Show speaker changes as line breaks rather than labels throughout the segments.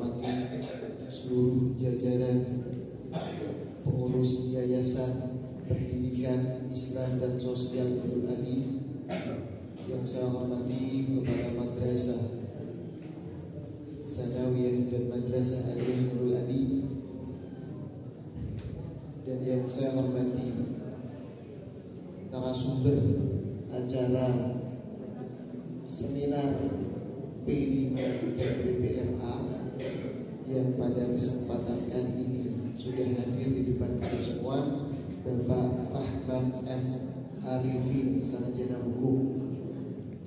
hormati seluruh jajaran pengurus Yayasan Pendidikan Islam dan Sosial Nurul Ali, yang saya hormati kepala Madrasah Sanawiyah dan Madrasah Aliyah Nurul Ali, dan yang saya hormati narasumber acara seminar P5 dan PPRA yang pada kesempatan kali ini sudah hadir di depan kita semua, Bapak Rahman F. Arifin, sarjana hukum.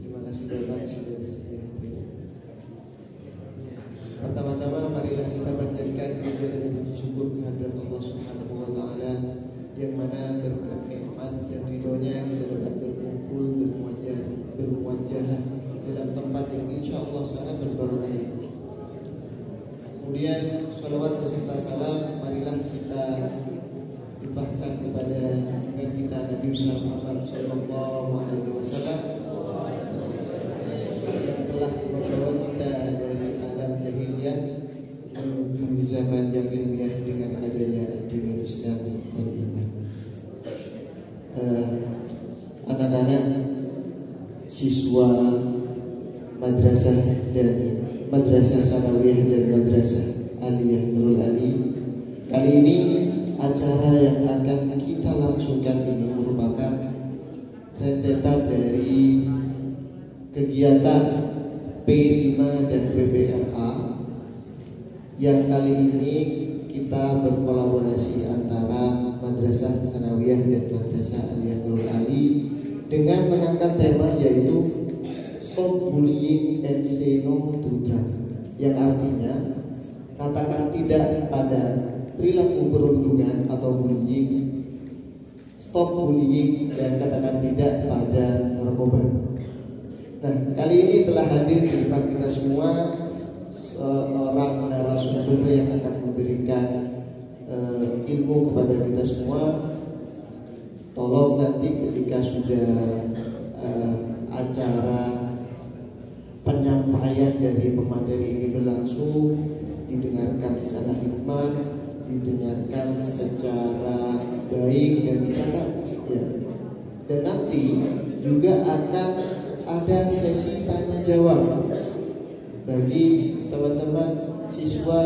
Terima kasih Bapak sudah bersedia. Pertama-tama marilah kita panjatkan puja dan puji syukur kehadirat Allah Subhanahu wa taala, yang mana berkat nikmat dan ridhonya kita dapat berkumpul bermuajah dalam tempat yang insya Allah sangat berbarokah ini. Kemudian sholawat beserta salam marilah kita limpahkan kepada junjungan kita Nabi Muhammad Sallallahu Alaihi Wasallam yang telah membawa kita dari alam jahiliyah menuju zaman yang ilmiah dengan adanya ad-dinul Islami wal iman. Anak-anak siswa madrasah dan Madrasah Sanawiyah dan Madrasah Aliyah Nurul Ali, kali ini acara yang akan kita langsungkan ini merupakan rentetan dari kegiatan P5 dan PPRA yang kali ini kita berkolaborasi antara Madrasah Sanawiyah dan Madrasah Aliyah Nurul Ali dengan mengangkat tema yaitu Stop Bullying and Say No to Drugs, yang artinya katakan tidak pada perilaku perundungan atau bullying, stop bullying, dan katakan tidak pada narkoba. Nah, kali ini telah hadir di depan kita semua seorang narasumber yang akan memberikan ilmu kepada kita semua. Tolong nanti ketika sudah acara penyampaian dari pemateri ini berlangsung, didengarkan secara hikmat, didengarkan secara baik dan dicatat ya. Dan nanti juga akan ada sesi tanya jawab bagi teman-teman siswa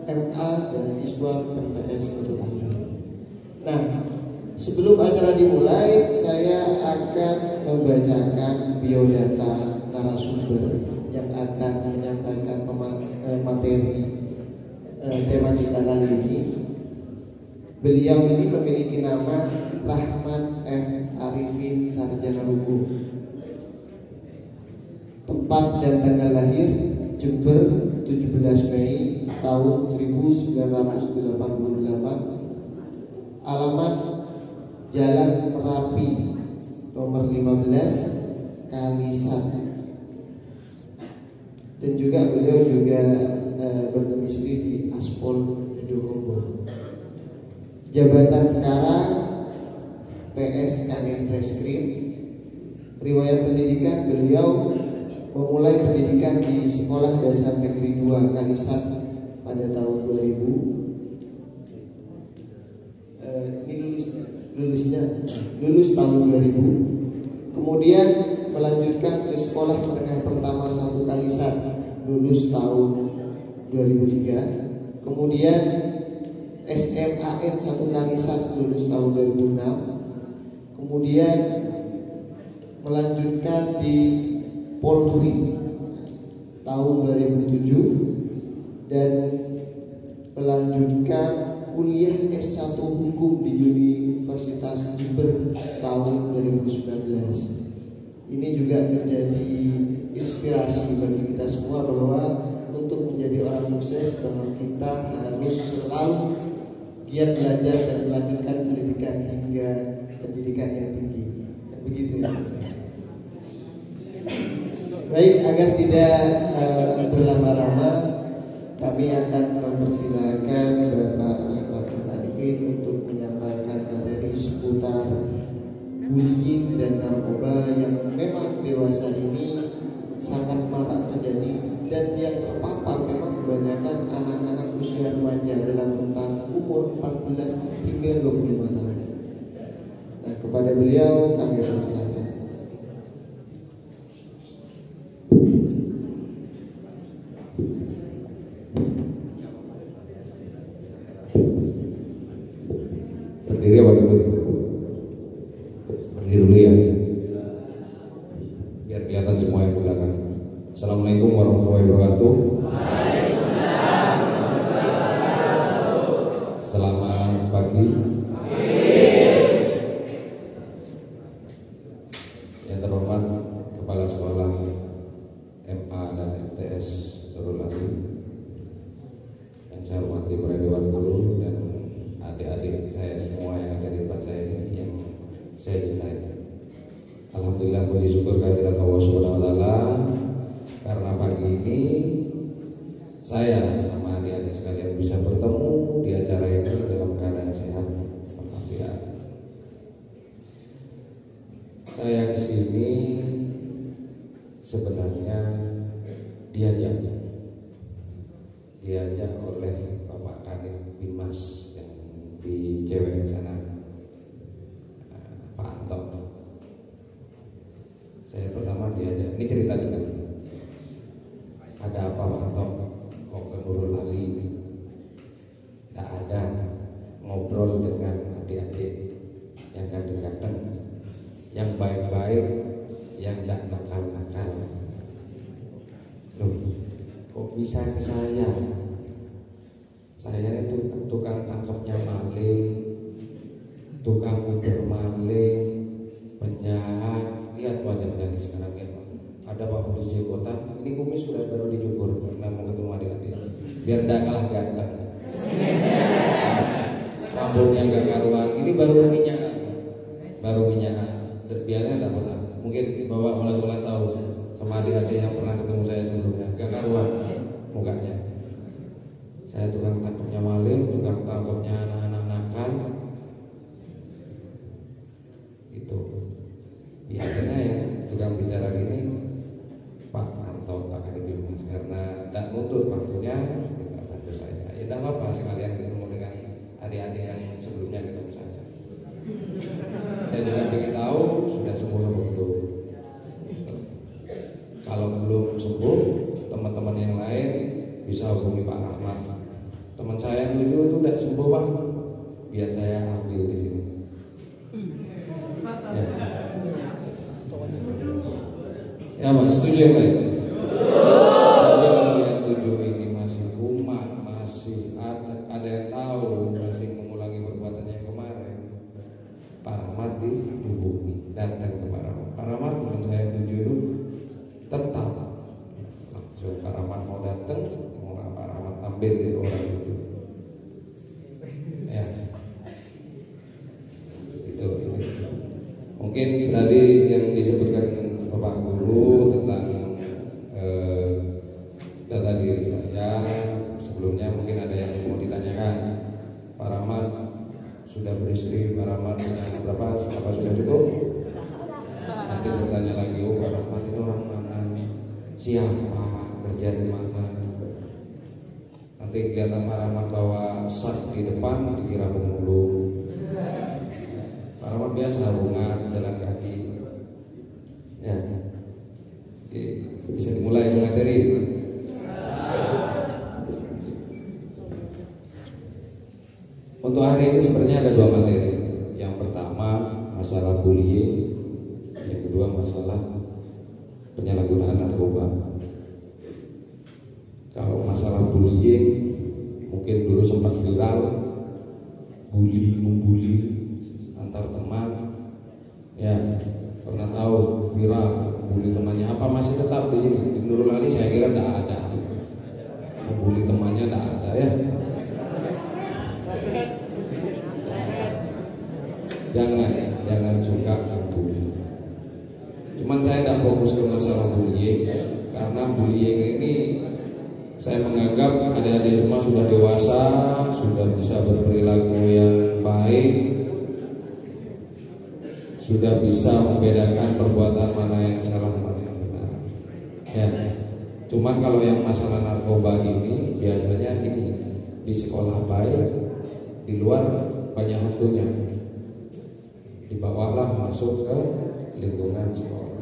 MA dan siswa PTS Nurul Ali. Nah, sebelum acara dimulai, saya akan membacakan biodata narasumber yang akan menyampaikan materi tematika kali ini. Beliau ini memiliki nama Rahman F. Arifin, sarjana hukum. Tempat dan tanggal lahir Jember 17 Mei tahun 1988. Alamat Jalan Merapi nomor 15 Kalisat. Dan juga beliau juga berdomisili di Aspol Dorongo. Jabatan sekarang PS Kanit Reskrim. Riwayat pendidikan beliau memulai pendidikan di Sekolah Dasar Negeri 2 Kalisat pada tahun 2000. Ini lulus tahun 2000. Kemudian melanjutkan ke Sekolah Menengah Pertama 1 Kalisat, lulus tahun 2003. Kemudian SMAN 1 Kalisat, lulus tahun 2006. Kemudian melanjutkan di Polri tahun 2007 dan melanjutkan kuliah S1 Hukum di Universitas Jember tahun 2019. Ini juga menjadi inspirasi bagi kita semua bahwa untuk menjadi orang sukses bahwa kita harus selalu giat belajar dan melanjutkan pendidikan hingga pendidikan yang tinggi. Dan begitu ya. Baik, agar tidak berlama-lama, kami akan mempersilahkan Bapak Rahman Arifin untuk menyampaikan materi seputar bullying dan narkoba yang memang dewasa ini sangat marak terjadi, dan yang terpapar memang kebanyakan 14 hingga 25 tahun. Nah, kepada beliau kami persilakan.
Berdiri apa duduk? Berdiri dulu ya, biar kelihatan semua yang belakang. Assalamualaikum warahmatullahi wabarakatuh. Selamat pagi. Yang terhormat Kepala Sekolah MA dan MTS Nurul Ali, yang saya hormati para dewan guru dan adik-adik saya semua yang ada di depan saya ini yang saya cintai. Alhamdulillah, puji syukur kehadirat Allah Subhanahu wa taala karena pagi ini saya sama adik-adik sekalian bisa bertemu di acara ini dalam keadaan sehat walafiat. Saya kesini sebenarnya diajak oleh Bapak Kanit Bimas yang di Cewek sana, Pak Anton. Saya pertama diajak, ini cerita dulu. Ada apa Pak Anton? Kok ke Nurul Ali? Tidak ada, ngobrol dengan adik-adik yang kadang-kadang, yang baik-baik, yang tidak nakal-nakal. Loh, kok bisa ke saya? Saya itu tukang tangkapnya maling, tukang uber maling, penjahat. Lihat wajahnya nih sekarang, lihat. Ada Pak Polisi Kota, ini kumis sudah baru dicukur karena mau ketemu adik-adik, biar tidak kalah ganteng. Rambutnya nggak karuan, ini baru minyak. Biasanya tidak pernah. Mungkin Bapak Kepala Sekolah tahu sama adik-adik yang pernah ketemu saya sebelumnya, nggak karuan mukanya. Saya tukang tangkapnya maling, tukang tangkapnya anak-anak nakal. Itu biasanya ya tukang bicara gini Pak Anton, Pak Kanit Bimas, karena tidak nuntut waktunya, minta bantu saja. Ya tidak apa-apa, sekalian ketemu dengan adik-adik yang sebelumnya ketemu saya. Saya juga ingin tahu sudah sembuh atau belum. Kalau belum sembuh, teman-teman yang lain bisa hubungi Pak Rahmat. Teman saya yang dulu itu tidak sembuh Pak, biar saya ambil di sini. Ya Pak, setuju ya Pak? Tapi kalau yang tujuh ini masih kumat, masih ada yang tahu, masih mengulangi perbuatannya yang kemarin, Pak Rahmat dihubungi, datang ke Pak Rahmat. Pak Rahmat, teman saya yang tujuh itu tetap langsung Pak Rahmat mau datang, mau Pak Rahmat ambil itu orang itu. Ya, itu. Mungkin tadi yang disebutkan Bapak Guru tentang data diri saya sebelumnya, mungkin ada yang mau ditanyakan. Pak Rahmat sudah beristri, Pak Rahmat punya anak berapa? Apa sudah cukup? Nanti bertanya lagi, oh Pak Rahmat ini orang mana? Siapa? Kerja di mana? Nanti kelihatan Pak Rahmat bawa sak di depan, dikira pemulung. Pak Rahmat biasa hubungan jalan kaki. Ya, oke, bisa dimulai materi. Untuk hari ini sebenarnya ada dua materi. Yang pertama masalah bullying, yang kedua masalah penyalahgunaan narkoba. Kalau masalah bullying, mungkin dulu sempat viral, membuli antar teman. Ya, pernah tahu viral bully temannya apa, masih tetap di sini di Nurul Ali. Saya kira tidak ada membuli temannya, tidak ada ya. Jangan suka membuli. Cuman saya tidak fokus ke masalah bullying, karena bullying ini saya menganggap adik-adik semua sudah dewasa, sudah bisa berperilaku yang baik, sudah bisa membedakan perbuatan mana yang salah mana yang benar. Ya, cuman kalau yang masalah narkoba ini biasanya ini di sekolah baik, di luar banyak hantunya, dibawalah masuk ke lingkungan sekolah.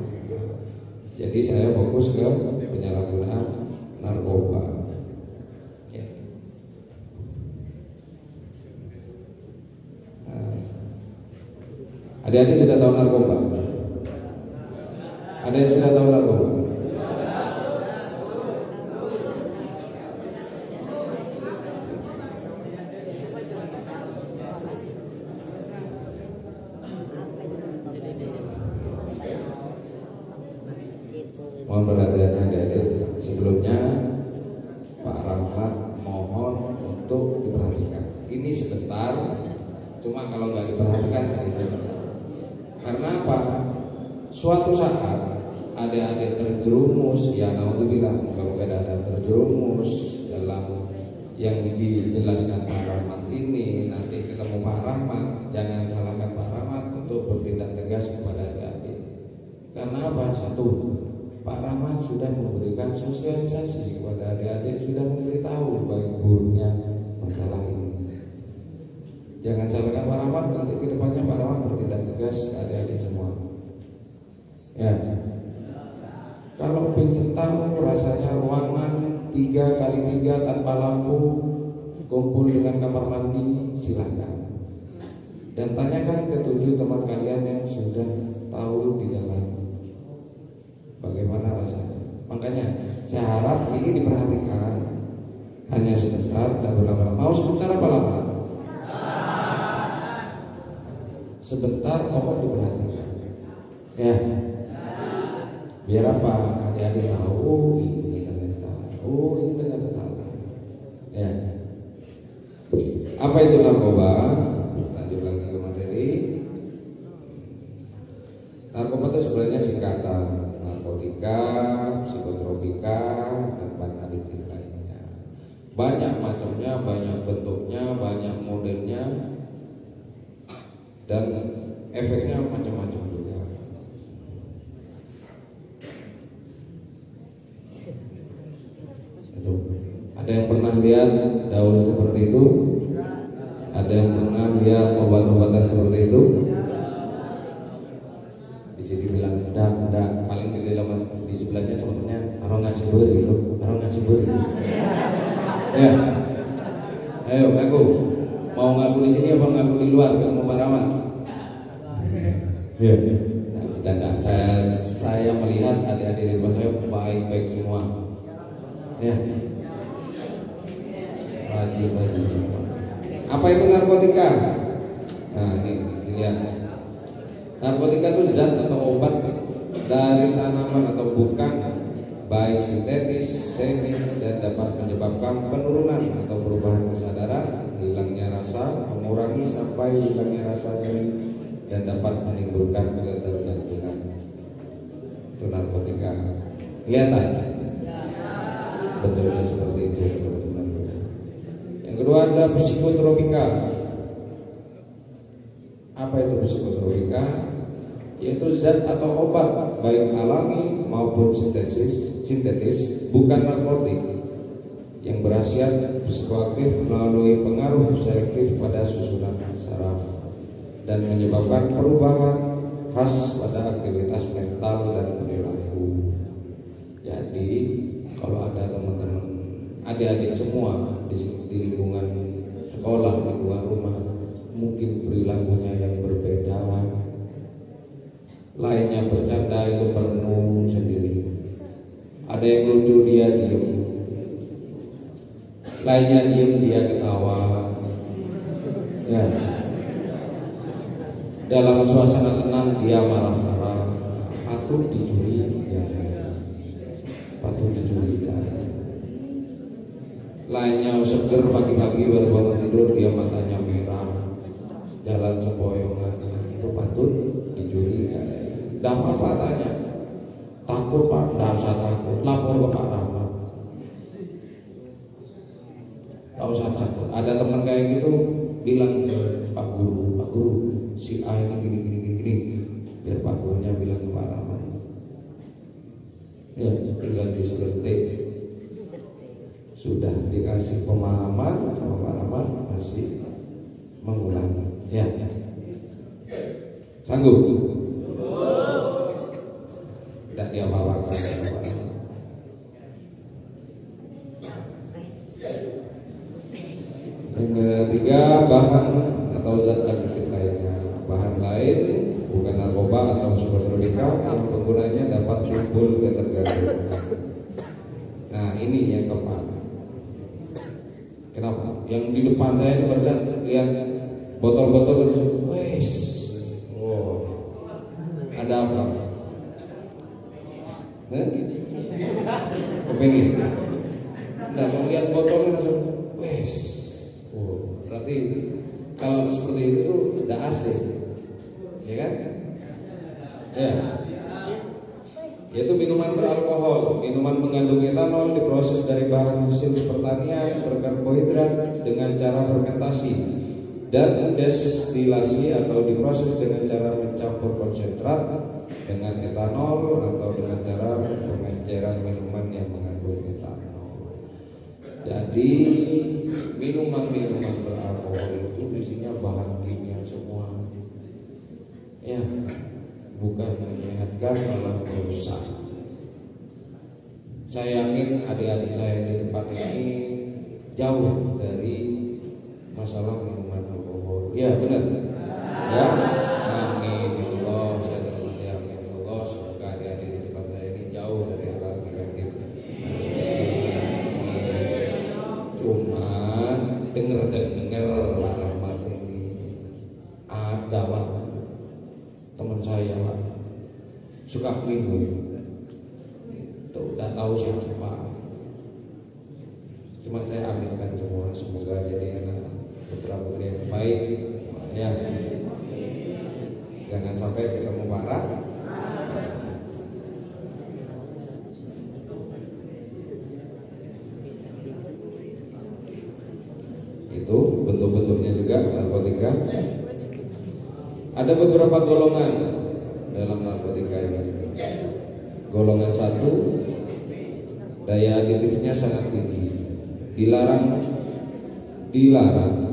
Jadi saya fokus ke penyalahgunaan narkoba. Ya. Adik-adik sudah tahu narkoba? Ada yang sudah tahu narkoba? Mohon perhatian adik-adik. Sebelumnya Pak Rahmat mohon untuk diperhatikan. Ini sebentar, cuma kalau nggak diperhatikan adik-adik. Karena apa? Suatu saat adik-adik terjerumus, ya naudzubillah, moga-moga ada terjerumus dalam yang dijelaskan Pak Rahmat ini. Nanti ketemu Pak Rahmat, jangan salahkan Pak Rahmat untuk bertindak tegas kepada adik-adik. Karena apa? Satu, Pak Rahmat sudah memberikan sosialisasi kepada adik-adik, sudah memberitahu baik buruknya masalah ini. Jangan salahkan Pak Rahmat, nanti ke depannya Pak Rahmat bertindak tegas ke adik-adik semua. Ya. Kalau ingin tahu rasanya ruangan 3x3 tanpa lampu, kumpul dengan kamar mandi, silahkan. Dan tanyakan ke 7 teman kalian yang sudah tahu di dalam bagaimana rasanya. Makanya saya harap ini diperhatikan. Hanya sebentar, tidak berlama-lama. Mau sebentar apa lama? Sebentar, pokok diperhatikan. Ya. Biar apa? Adik-adik tahu, oh ini ternyata, oh ini ternyata salah. Ya. Apa itu narkoba? Lanjut lagi ke materi. Narkoba itu sebenarnya singkatan narkotika, psikotropika, dan bahan adiktif lainnya. Banyak macamnya, banyak bentuknya, banyak modelnya, dan efeknya macam-macam juga. Itu. Ada yang pernah lihat daun seperti itu? Ada yang pernah lihat obat-obatan seperti itu? Di sini bilang enggak, paling di dalam di sebelahnya sebetulnya orang ngasih beri, orang ngasih beri. Ya, ayo ngaku, mau ngaku di sini apa ngaku di luar? Gak mau Rahmat? Ya, nah, bercanda. Saya melihat adik-adik di depan saya baik-baik semua. Ya, rajin semua. Apa itu narkotika? Nah, ini dilihat. Narkotika itu zat atau obat dari tanaman atau bukan, baik sintetis, semi, dan dapat menyebabkan penurunan atau perubahan kesadaran, hilangnya rasa, mengurangi sampai hilangnya rasa nyeri, dan dapat menimbulkan ketergantungan. Itu narkotika. Kelihatan? Bentuknya seperti itu. Yang kedua adalah psikotropika. Apa itu psikotropika? Yaitu zat atau obat baik alami maupun sintetis, bukan narkotik, yang berkhasiat psikoaktif melalui pengaruh selektif pada susunan saraf dan menyebabkan perubahan khas pada aktivitas mental dan perilaku. Jadi kalau ada teman-teman adik-adik semua di lingkungan sekolah, lingkungan rumah, mungkin perilakunya yang berbeda, lainnya bercanda itu merenung sendiri, ada yang lucu dia diem, lainnya diem dia ketawa. Ya, dalam suasana tenang dia marah-marah, patut dicurigai, patut dicurigai. Lainnya seger pagi-pagi baru bangun tidur dia matanya merah, jalan sempoyongan, itu patut dicurigai. Tidak apa-apa tanya, takut Pak, tidak usah takut, lapor ke Pak Rahmat. Tidak usah takut. Ada teman kayak gitu bilang ke Pak Guru, si A ini gini, biar Pak Gurunya bilang ke Pak Rahmat. Ya, tinggal diseletik. Sudah dikasih pemahaman sama Pak Rahmat, masih mengulang. Ya. Sanggup? Tidak diapa-apakan. Yang ketiga, bahan atau zat aktif lainnya. Bahan lain bukan narkoba atau subnarkotika yang penggunanya dapat timbul ketergantungan. Nah, ini yang keempat. Kenapa? Yang di depan saya ini barusan lihat botol-botol itu, wes, oh, ada apa? Kepengen? Nggak mau lihat botolnya langsung, wes, oh, berarti kalau seperti itu tuh udah asik, ya kan? Ya. Yaitu minuman beralkohol. Minuman mengandung etanol diproses dari bahan hasil pertanian berkarbohidrat dengan cara fermentasi dan destilasi atau diproses dengan cara mencampur konsentrat dengan etanol atau dengan cara pengenceran minuman yang mengandung etanol. Jadi minuman-minuman beralkohol itu isinya bahan kimia semua. Ya. Bukan menyehatkan, malah merusak. Saya yakin adik-adik saya di depan ini jauh dari masalah minuman alkohol. Ya benar. Ya. Amin ya Allah. Saya terima amin ya Allah. Semoga adik-adik di depan saya ini jauh dari hal negatif. Cuman dengar alamat ini ada Pak. Teman saya Pak, suka minum itu udah tahu siapa. Cuma saya aminkan semua, semoga jadi anak putra putri yang baik ya. Jangan sampai ketemu parah. Itu bentuk-bentuknya juga narkotika. Ada beberapa golongan dalam narkotika ini. Golongan 1, daya aditifnya sangat tinggi. Dilarang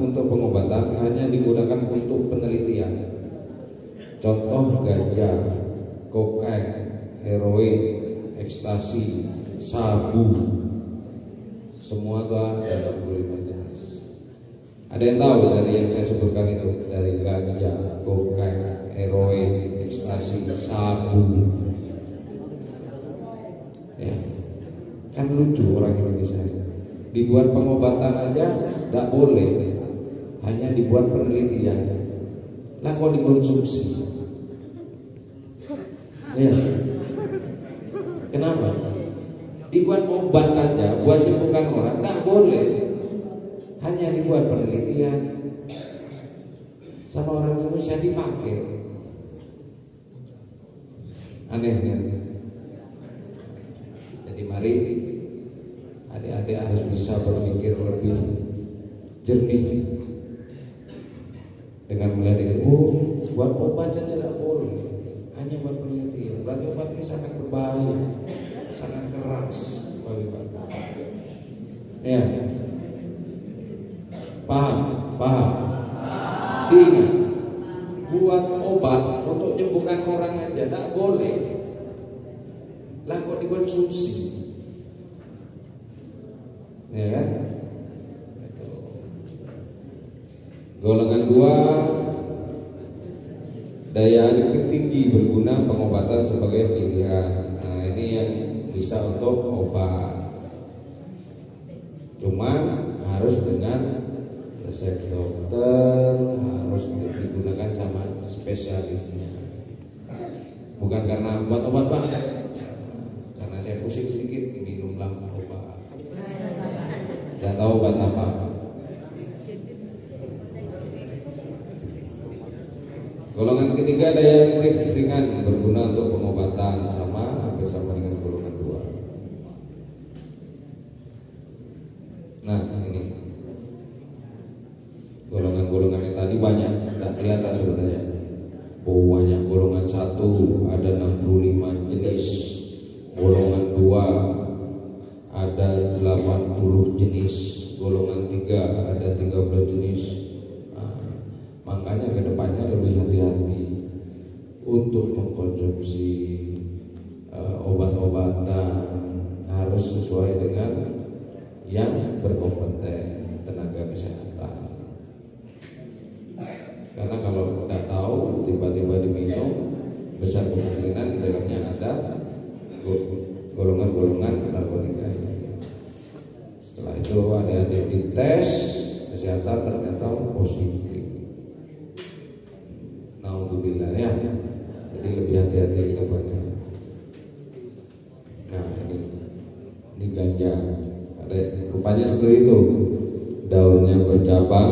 untuk pengobatan, hanya digunakan untuk penelitian. Contoh ganja, kokain, heroin, ekstasi, sabu. Semua dalam 25 jenis. Ada yang tahu dari yang saya sebutkan itu? Dari ganja, kokain, heroin, ekstasi, sabu. Ya, kan lucu orang Indonesia. Dibuat pengobatan aja nggak boleh, hanya dibuat penelitian. Lah kok dikonsumsi? Ya, kenapa? Dibuat obat aja, buat nyembuhkan orang nggak boleh, hanya dibuat penelitian. Sama orang Indonesia dipakai. Aneh ya. Jadi mari adik-adik harus bisa berpikir lebih jernih dengan melihat itu. Oh, buat obat saja tidak boleh, hanya buat penelitian. Berarti obat ini sangat berbahaya, sangat keras bagi badan. Ya, paham? Diingat, buat obat untuk menyembuhkan orang aja tidak boleh. Lah kok dikonsumsi? Ya kan? Itu. Golongan 2, daya aditif tinggi berguna pengobatan sebagai pilihan. Nah, ini yang bisa untuk obat. Cuman harus dengan resep dokter, harus digunakan sama spesialisnya. Bukan karena buat obat Pak, karena saya pusing sedikit, minumlah obat. Tidak tahu obat apa. Golongan ketiga, daya aditif ringan berguna untuk pengobatan, hampir sama dengan golongan 2. Nah, ini golongan-golongan yang tadi banyak, tidak kelihatan sebenarnya. Banyak. Golongan 1 ada 65 jenis, golongan 2 ada 80 jenis, golongan 3 ada 13 jenis. Nah, makanya kedepannya lebih hati-hati untuk mengkonsumsi obat-obatan, harus sesuai dengan yang berkompeten, tenaga kesehatan. Karena kalau tidak tahu tiba-tiba diminum, besar kemungkinan di dalamnya ada golongan-golongan narkotika ini. Setelah itu adik-adik dites kesehatan ternyata positif. Nauzubillah ya. Jadi lebih hati-hati ke depannya. Nah ini ganja. Ada rupanya seperti itu. Daunnya bercabang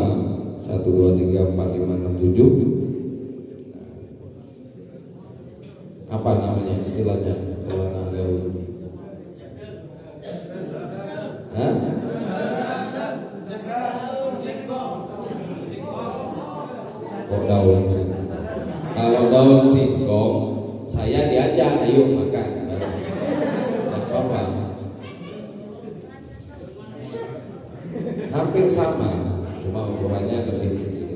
1, 2, 3, 4, 5, 6, 7. Apa namanya istilahnya kalau anak gaul? Hah? Kok daun sih? Kalau daun singkong, saya diajak, ayo makan. Tidak apa-apa. Hampir sama, cuma ukurannya lebih kecil.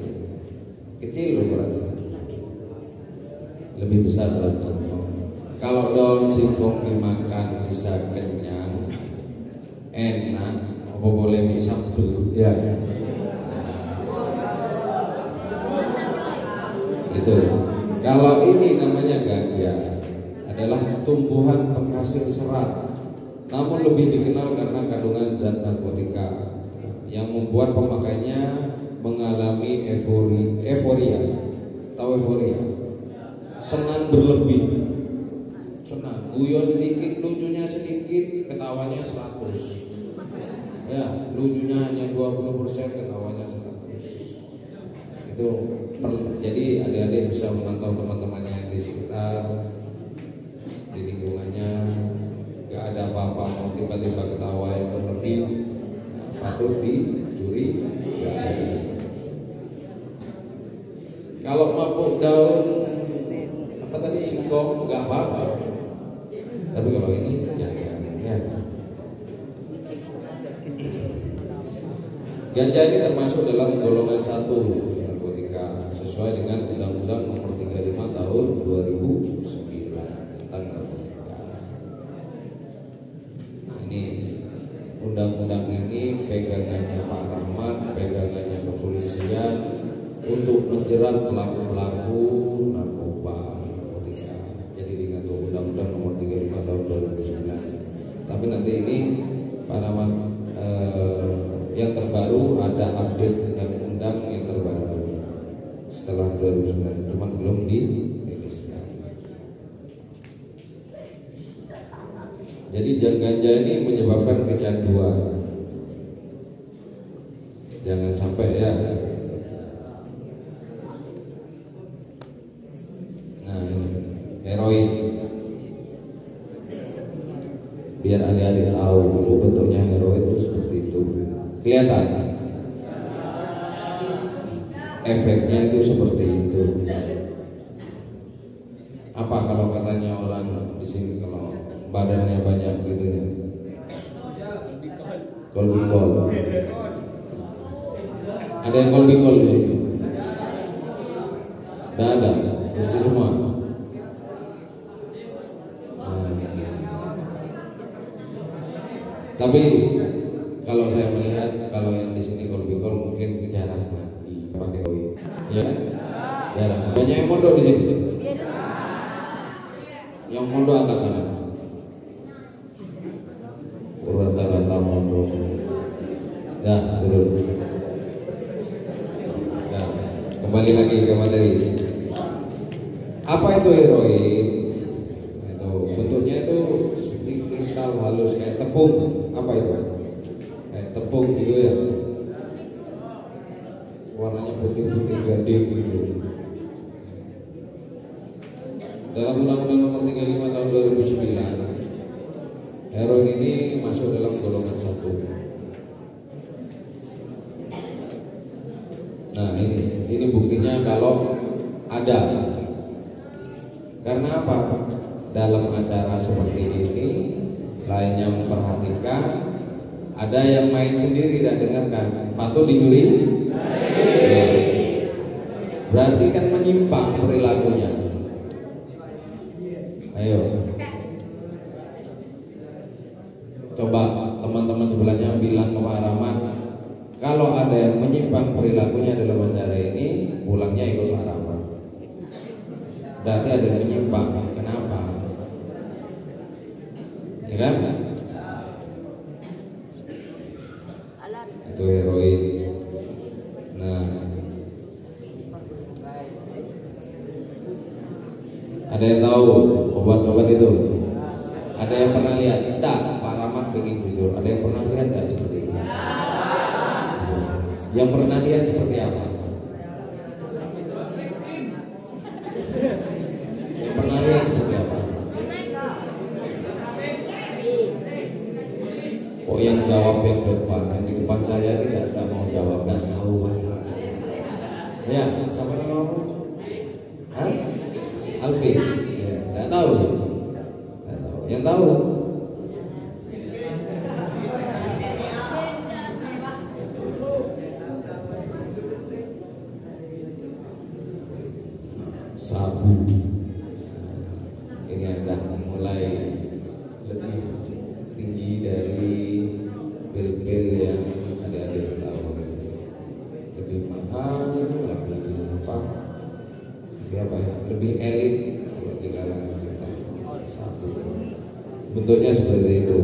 Kecil ukurannya. Lebih besar daun singkong. Kalau daun singkong dimakan bisa kenyang, enak, apa boleh disambel ya. Itu. Kalau ini namanya ganja, adalah tumbuhan penghasil serat, namun lebih dikenal karena kandungan zat narkotika yang membuat pemakainya mengalami euforia. Tahu euforia? Senang berlebih, senang, guyon sedikit, lucunya sedikit, ketawanya 100. Ya, lucunya hanya 20%, ketawanya 100. Itu jadi adik-adik bisa memantau teman-temannya yang di sekitar, di lingkungannya, gak ada apa-apa, mau tiba-tiba ketawa yang berlebih, patut dicuri. Kalau mabuk daun apa tadi singkong nggak apa-apa, tapi kalau ini jangan ya. Ganja ini termasuk dalam golongan 1 narkotika sesuai dengan Undang-Undang Nomor 35 Tahun 2009 tentang narkotika. Nah, ini undang-undang ini pegangannya Pak Rahmat, pegangannya kepolisian untuk menjerat pelaku-pelaku narkoba. Jadi diatur Undang-Undang Nomor 35 Tahun 2009. Tapi nanti ini Pak Rahmat yang terbaru ada update undang-undang yang terbaru setelah 2009, cuma belum diriliskan. Jadi ganja ini menyebabkan kecanduan. Jangan sampai ya. Nah ini heroin. Biar adik-adik tahu bentuknya heroin itu seperti itu. Kelihatan? Efeknya itu seperti itu. Apa kalau katanya orang di sini kalau badannya banyak gitu ya? Kolbikol. Ada yang kolbikol di sini? Tidak ada. Bersih semua. Tapi kalau saya melihat kalau yang di sini kolbikol mungkin jarang mandi pakai oil, ya, jarang. Banyak yang mondok di sini. Yang mondok angkat tangan. Rata-rata mondok. Ya, turun. Ya, kembali lagi ke materi. Apa itu heroin? Itu bentuknya itu kristal halus kayak tepung. Apa itu? Kayak tepung gitu ya. Warnanya putih-putih gading gitu. Dalam Undang-Undang Nomor 35 Tahun 2009, heroin ini masuk dalam golongan 1. Nah ini buktinya kalau ada. Karena apa? Dalam acara seperti ini lainnya memperhatikan, ada yang main sendiri tidak dengarkan, patut dicuri. Ya. berarti kan menyimpang perilakunya. Ayo, coba teman-teman sebelahnya bilang ke Pak Rahmat, kalau ada yang menyimpang perilakunya dalam acara ini, pulangnya ikut Pak Rahmat. Berarti ada yang menyimpang. Kenapa? Ya kan? Itu heroin. Nah, ada yang tahu obat-obat itu? Ada yang pernah lihat? Tidak, Pak Rahmat pengen tidur. Ada yang pernah lihat tidak seperti itu? Yang pernah lihat seperti apa? Yang pernah lihat seperti apa? Kok yang jawab yang depan? Yang di depan saya tidak mau jawab, tidak tahu Pak. Ya, siapa yang mau? Hah? Alfi? Ya, tidak tahu. Tidak tahu. Yang tahu? Sabu. Ini adalah mulai lebih tinggi dari pil-pil yang adik-adik tahu. Lebih mahal, lebih apa? Lebih apa ya? Lebih elit di kalangan kita. Sabu. Bentuknya seperti itu.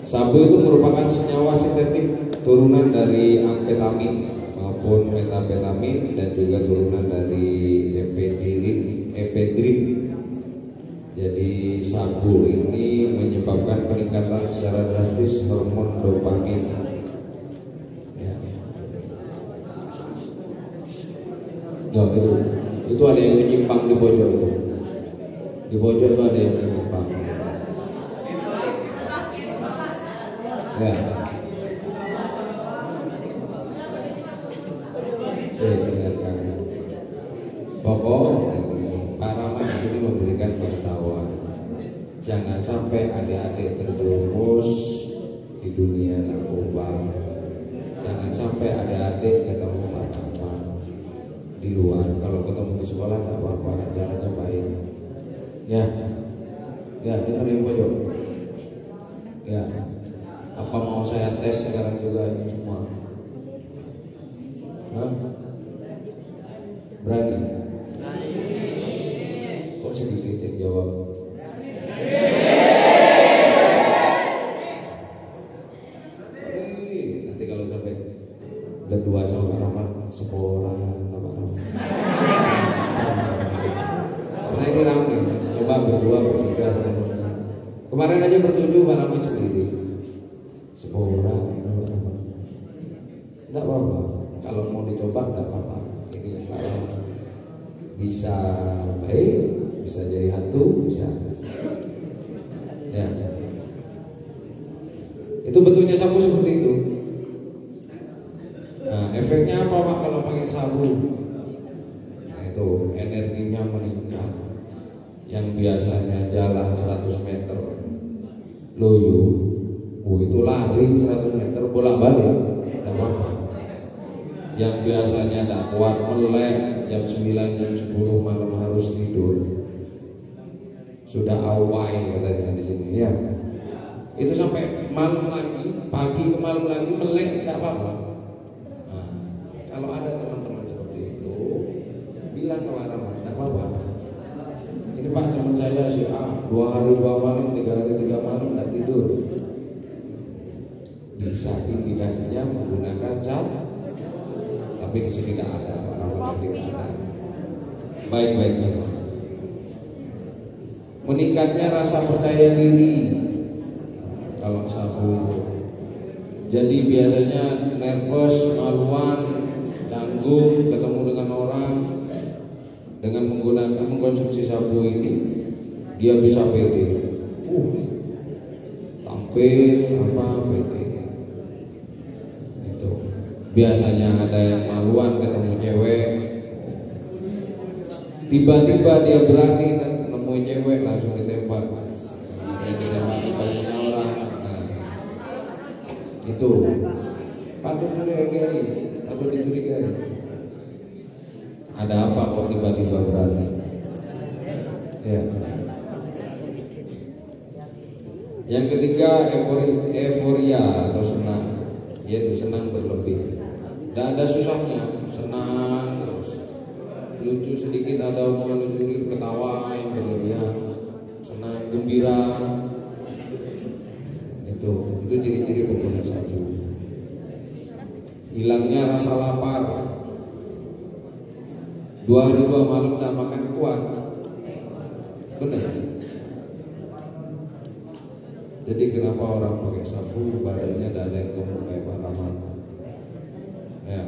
Sabu itu merupakan senyawa sintetik turunan dari amfetamin maupun metafetamin dan juga turunan dari efedrin. Jadi sabu ini menyebabkan peningkatan secara drastis hormon dopamin. Ya. Nah, itu ada yang menyimpang di pojok itu. Di pojok itu ada yang menyimpang. Ya. Saya dengarkan. Pokok Pak Rahmat di sini memberikan pengetahuan. Jangan sampai adik-adik terjerumus di dunia narkoba. Jangan sampai adik-adik ketemu Pak Rahmat di luar. Kalau ketemu di sekolah tak apa-apa, caranya baik. Ya, ya dengerin pojok. Ya, apa mau saya tes sekarang juga ini semua? Hah? Berani? Kok sedikit yang jawab? Nanti kalau sampai berdua sama Pak Rahmat, sekolah sama Pak Rahmat. Karena ini ramai. Coba berdua, bertiga sama Pak Rahmat. Kemarin aja bertujuh Pak Rahmat sendiri. Sekolah sama Pak Rahmat. Tidak apa-apa. Kalau mau dicoba tidak apa-apa. Ini Pak Rahmat bisa baik, bisa jadi hantu, bisa. Ya. Itu bentuknya sabu seperti itu. Nah, efeknya apa Pak kalau pakai sabu? Nah, itu energinya meningkat. Yang biasanya jalan 100 meter loyo, itu lari 100 meter bolak-balik, tidak apa-apa. Yang biasanya tidak kuat melek jam 9, jam 10 malam harus tidur, sudah awai katanya di sini ya. Itu sampai malam lagi, pagi ke malam lagi melek tidak apa-apa. Nah, kalau ada teman-teman seperti itu, bilang ke Pak Rahmat, tidak apa-apa. Ini Pak teman saya si A, 2 hari 2 malam, 3 hari 3 malam tidak tidur. Bisa indikasinya menggunakan cat. Tapi di sini tidak ada, Pak Rahmat tidak ada. Baik-baik semua. Meningkatnya rasa percaya diri kalau sabu itu. Jadi biasanya nervous, maluan, canggung ketemu dengan orang. Dengan mengkonsumsi sabu ini, dia bisa pede. Tampil apa pede. Itu. Biasanya ada yang maluan ketemu cewek, tiba-tiba dia berani nemuin cewek langsung ditembak. Ditembak di bajunya orang. Nah, itu patut dicurigai, patut dicurigai. Ada apa kok tiba-tiba berani? Ya. Yang ketiga euforia atau senang, yaitu senang berlebih. Tidak ada susahnya, senang terus. Lucu sedikit ada omongan lucu, ketawa yang berlebihan, senang, gembira. Itu ciri-ciri pengguna salju. Hilangnya rasa lapar. 2 hari 2 malam tidak makan kuat. Benar. Jadi kenapa orang pakai sabu badannya tidak ada yang gemuk kayak Pak Rahmat? Ya.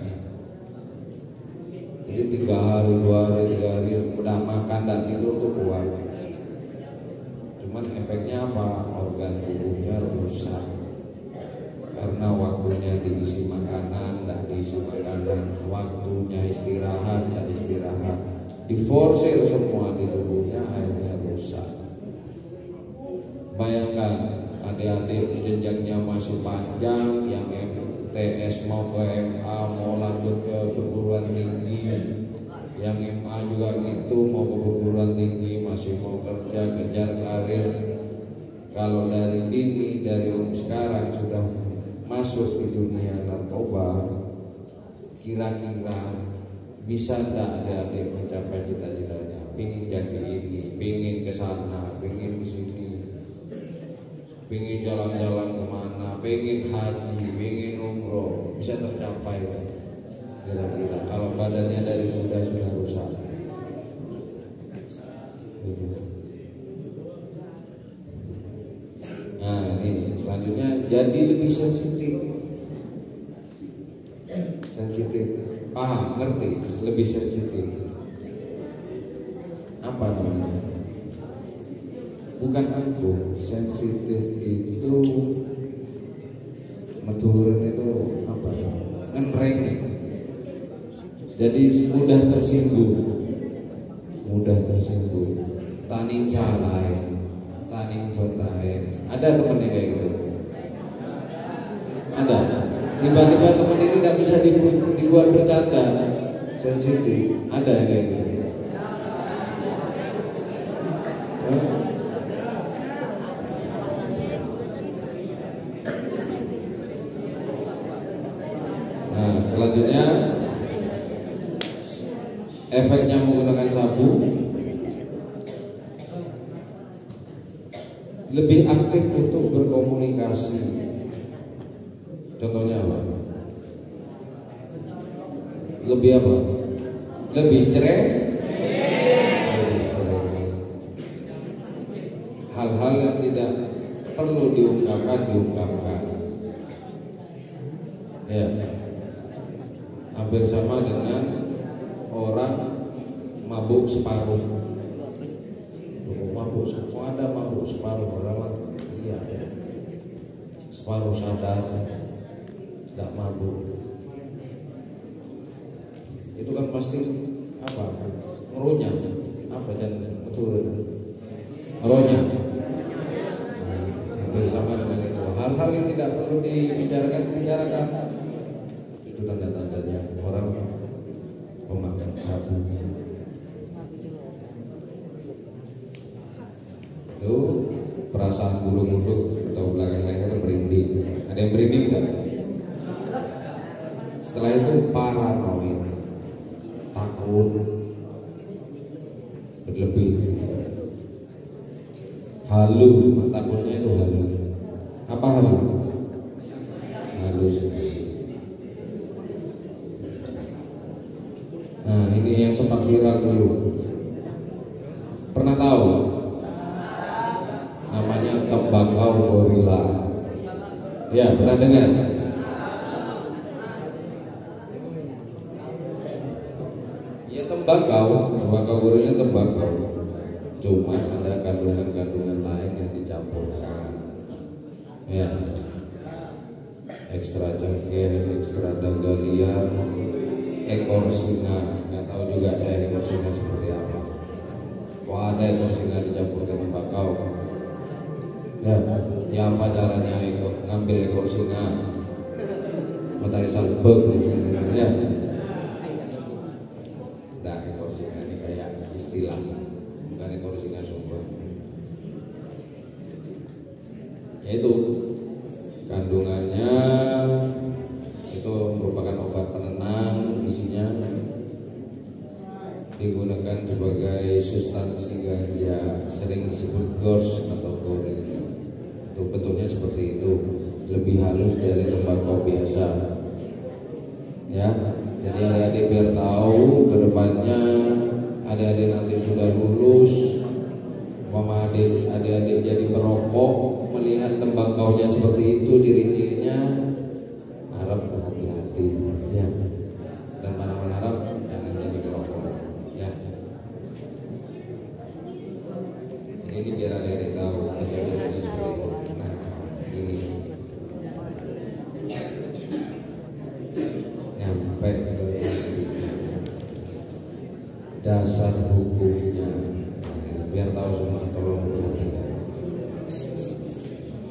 Jadi 3 hari 2 hari 3 hari udah makan tidak tidur tuh kuat. Cuman efeknya apa? Organ tubuhnya rusak. Karena waktunya diisi makanan, tidak diisi makanan. Waktunya istirahat, tidak istirahat. Diforsir semua di tubuhnya, akhirnya rusak. Bayangkan adik-adik jenjangnya masih panjang, yang MTS mau ke MA, mau lanjut ke perguruan tinggi, yang MA juga gitu mau ke perguruan tinggi, masih mau kerja, kejar karir. Kalau dari dini, dari sekarang sudah masuk ke dunia narkoba, kira-kira bisa tidak adik-adik mencapai cita-citanya? Pingin jadi ini, pingin ke sana, pingin ke sini, pingin jalan-jalan kemana, pingin haji, pingin umroh, bisa tercapai kan? Kira-kira kalau badannya dari muda sudah rusak gitu. Nah ini selanjutnya, jadi lebih sensitif, paham, ngerti, lebih sensitif. Apa namanya? Bukan aku, sensitif itu meturun itu apa? Ngereng. Jadi mudah tersinggung, taning salah, taning bertahan. Ada temennya kayak gitu? Ada. Tiba-tiba temen ini tidak bisa dibuat bercanda, sensitif. Ada kayak gitu? Nah, selanjutnya efeknya menggunakan sabu, lebih aktif untuk berkomunikasi. Contohnya apa? Lebih apa? Lebih cerai. Hal-hal yang tidak perlu diungkapkan. Ya, hampir sama dengan orang mabuk separuh. Kok ada mabuk separuh orang? Iya, separuh sadar, tidak mabuk. Itu kan pasti apa? Merunyah. Apa jangan betul? Merunyah. Bersama dengan itu, hal-hal yang tidak perlu dibicarakan. Itu tanda-tandanya orang pemakan sabu. Itu perasaan bulu-bulu atau belakang leher merinding. Ada yang merinding enggak? Setelah itu paranoid, takut berlebih, halu, takutnya itu halu. Apa halu? Halusinasi. Nah ini yang sempat viral dulu. Pernah tahu? Namanya tembakau gorila. Ya, pernah dengar? Ya tembakau gorila tembakau. Cuma ada kandungan-kandungan lain yang dicampurkan. Ya, ekstra cengkeh, ekstra dagalia, ekor singa. Nggak tahu juga saya ekor singa seperti apa. Kok ada ekor singa dicampurkan tembakau? Ya apa caranya ngambil ekor singa? Matahari salbek ya. Nah digunakan sebagai substansi ganja, sering disebut gors atau goring. Itu bentuknya seperti itu, lebih halus dari tembakau biasa. Ya, jadi adik-adik biar tahu kedepannya, adik-adik nanti sudah lulus, mama adik-adik jadi perokok, melihat tembakaunya seperti itu, ciri-cirinya, harap berhati-hati, ya. Dan mana-mana harap jangan jadi perokok, ya. Ini biar adik-adik tahu metodenya seperti itu. Nah, ini nyampe ke dasar hukumnya. Nah, biar tahu semua, tolong perhatikan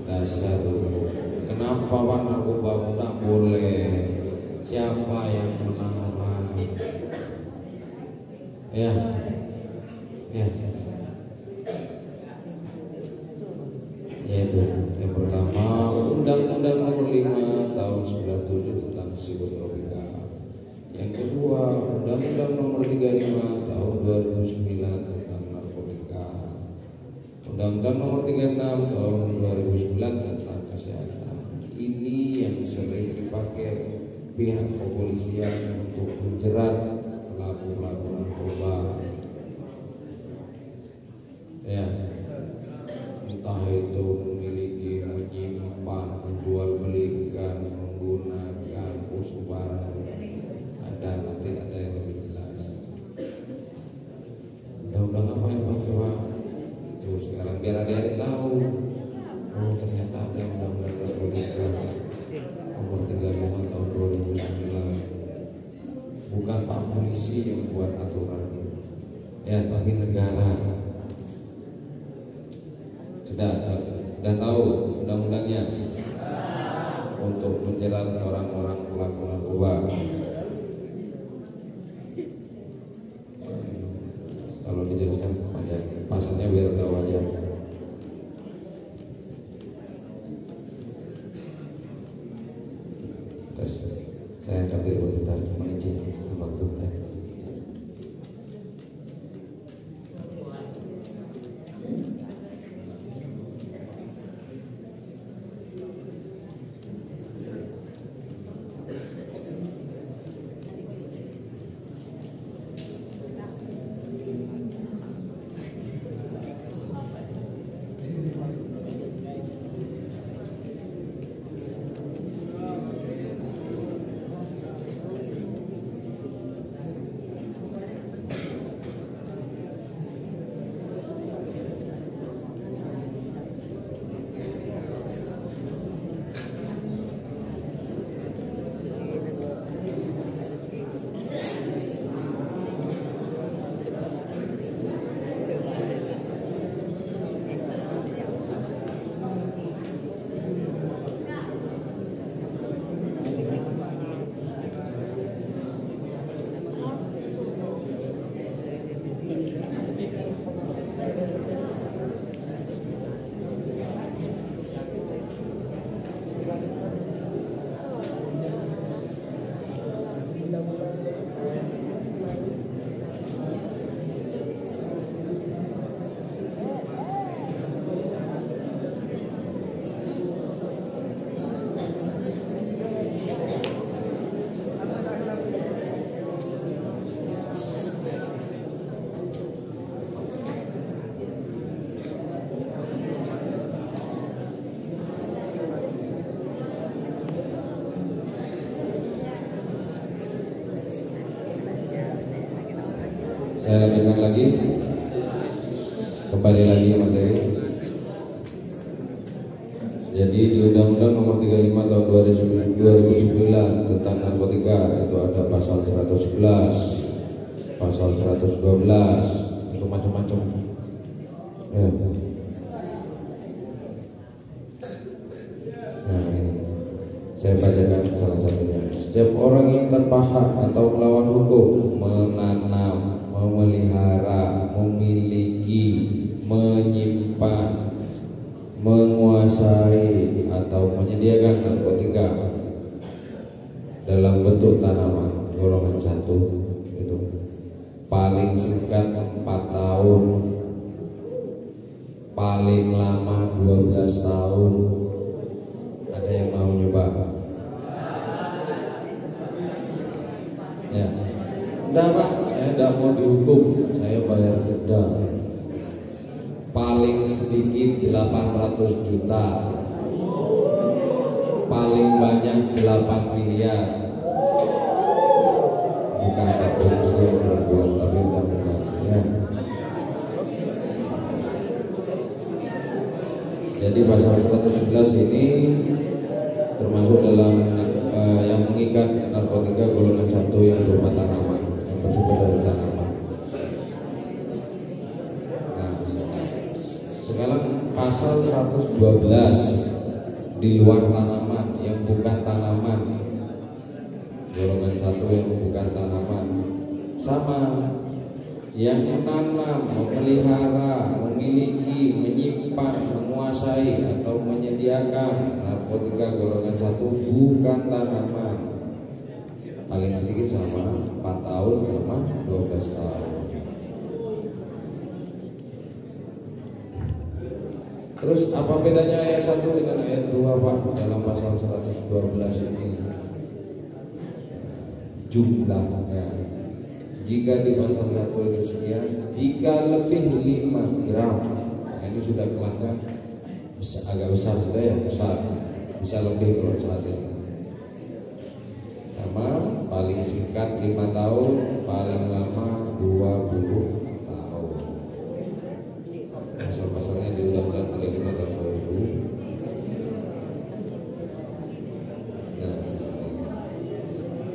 dasar hukum. Kenapa Pak narkoba tidak boleh? Siapa yang melarang? Ya, ya. Yaitu yang pertama, Undang-Undang Nomor 5 Tahun 97 tentang psikotropika. Yang kedua, Undang-Undang Nomor 35 Tahun 2009 tentang narkotika. Undang-Undang Nomor 36 Tahun 2009 tentang kesehatan. Ini yang sering dipakai pihak kepolisian untuk menjerat pelaku-pelaku narkoba. Ya, entah itu memiliki, menyimpan, menjual belikan, menggunakan usus barang. Nanti ada yang lebih jelas. Udah ngapain pakai Pak? Itu sekarang biar adik-adik tahu. Oh ternyata ada undang-undang narkotika nomor 35 tahun 2009. Bukan Pak polisi yang buat aturan, ya, tapi negara. Sudah tahu undang-undangnya untuk menjerat orang-orang pelaku narkoba. Kalau dijelaskan panjang, pasalnya biar tahu aja. Terus saya akan bentar menizin waktu teh. Saya lanjutkan lagi, kembali lagi materi. Jadi di Undang-Undang Nomor 35 Tahun 2009 tentang narkotika itu ada pasal 111, pasal 112, itu macam-macam. Ya. Nah ini saya bacakan salah satunya. Setiap orang yang tanpa hak atau melawan hukum menanam, memelihara, memiliki, menyimpan, menguasai atau menyediakan narkotika dalam bentuk tanaman golongan 1 itu paling singkat 4 tahun, paling lama 12 tahun. Ada yang mau nyoba? Ya. Enggak Pak, saya enggak mau dihukum, saya bayar denda. Paling sedikit 800 juta, paling banyak 8 miliar. Bukan tak korupsi berbuat, tapi undang-undang ya. Jadi pasal 111 ini termasuk dalam yang mengikat narkotika golongan 1 yang berupa tanaman, yang bersumber dari tanaman. Nah, sekarang pasal 112 di luar tanaman, yang bukan tanaman, golongan 1 yang bukan tanaman, sama yang menanam, memelihara, memiliki, menyimpan, menguasai atau menyediakan narkotika golongan 1 bukan tanaman, paling sedikit sama 4 tahun sama 12 tahun. Terus apa bedanya ayat 1 dengan ayat 2 Pak dalam pasal 112 ini? Jumlahnya, jika di pasal 1 itu sekian, jika lebih 5 gram, nah ini sudah kelasnya agak besar sudah ya, besar, bisa lebih kalau saat ini. Sama paling singkat 5 tahun, paling lama 20 tahun. Pasal-pasalnya di Undang-Undang 35 tahun 2000.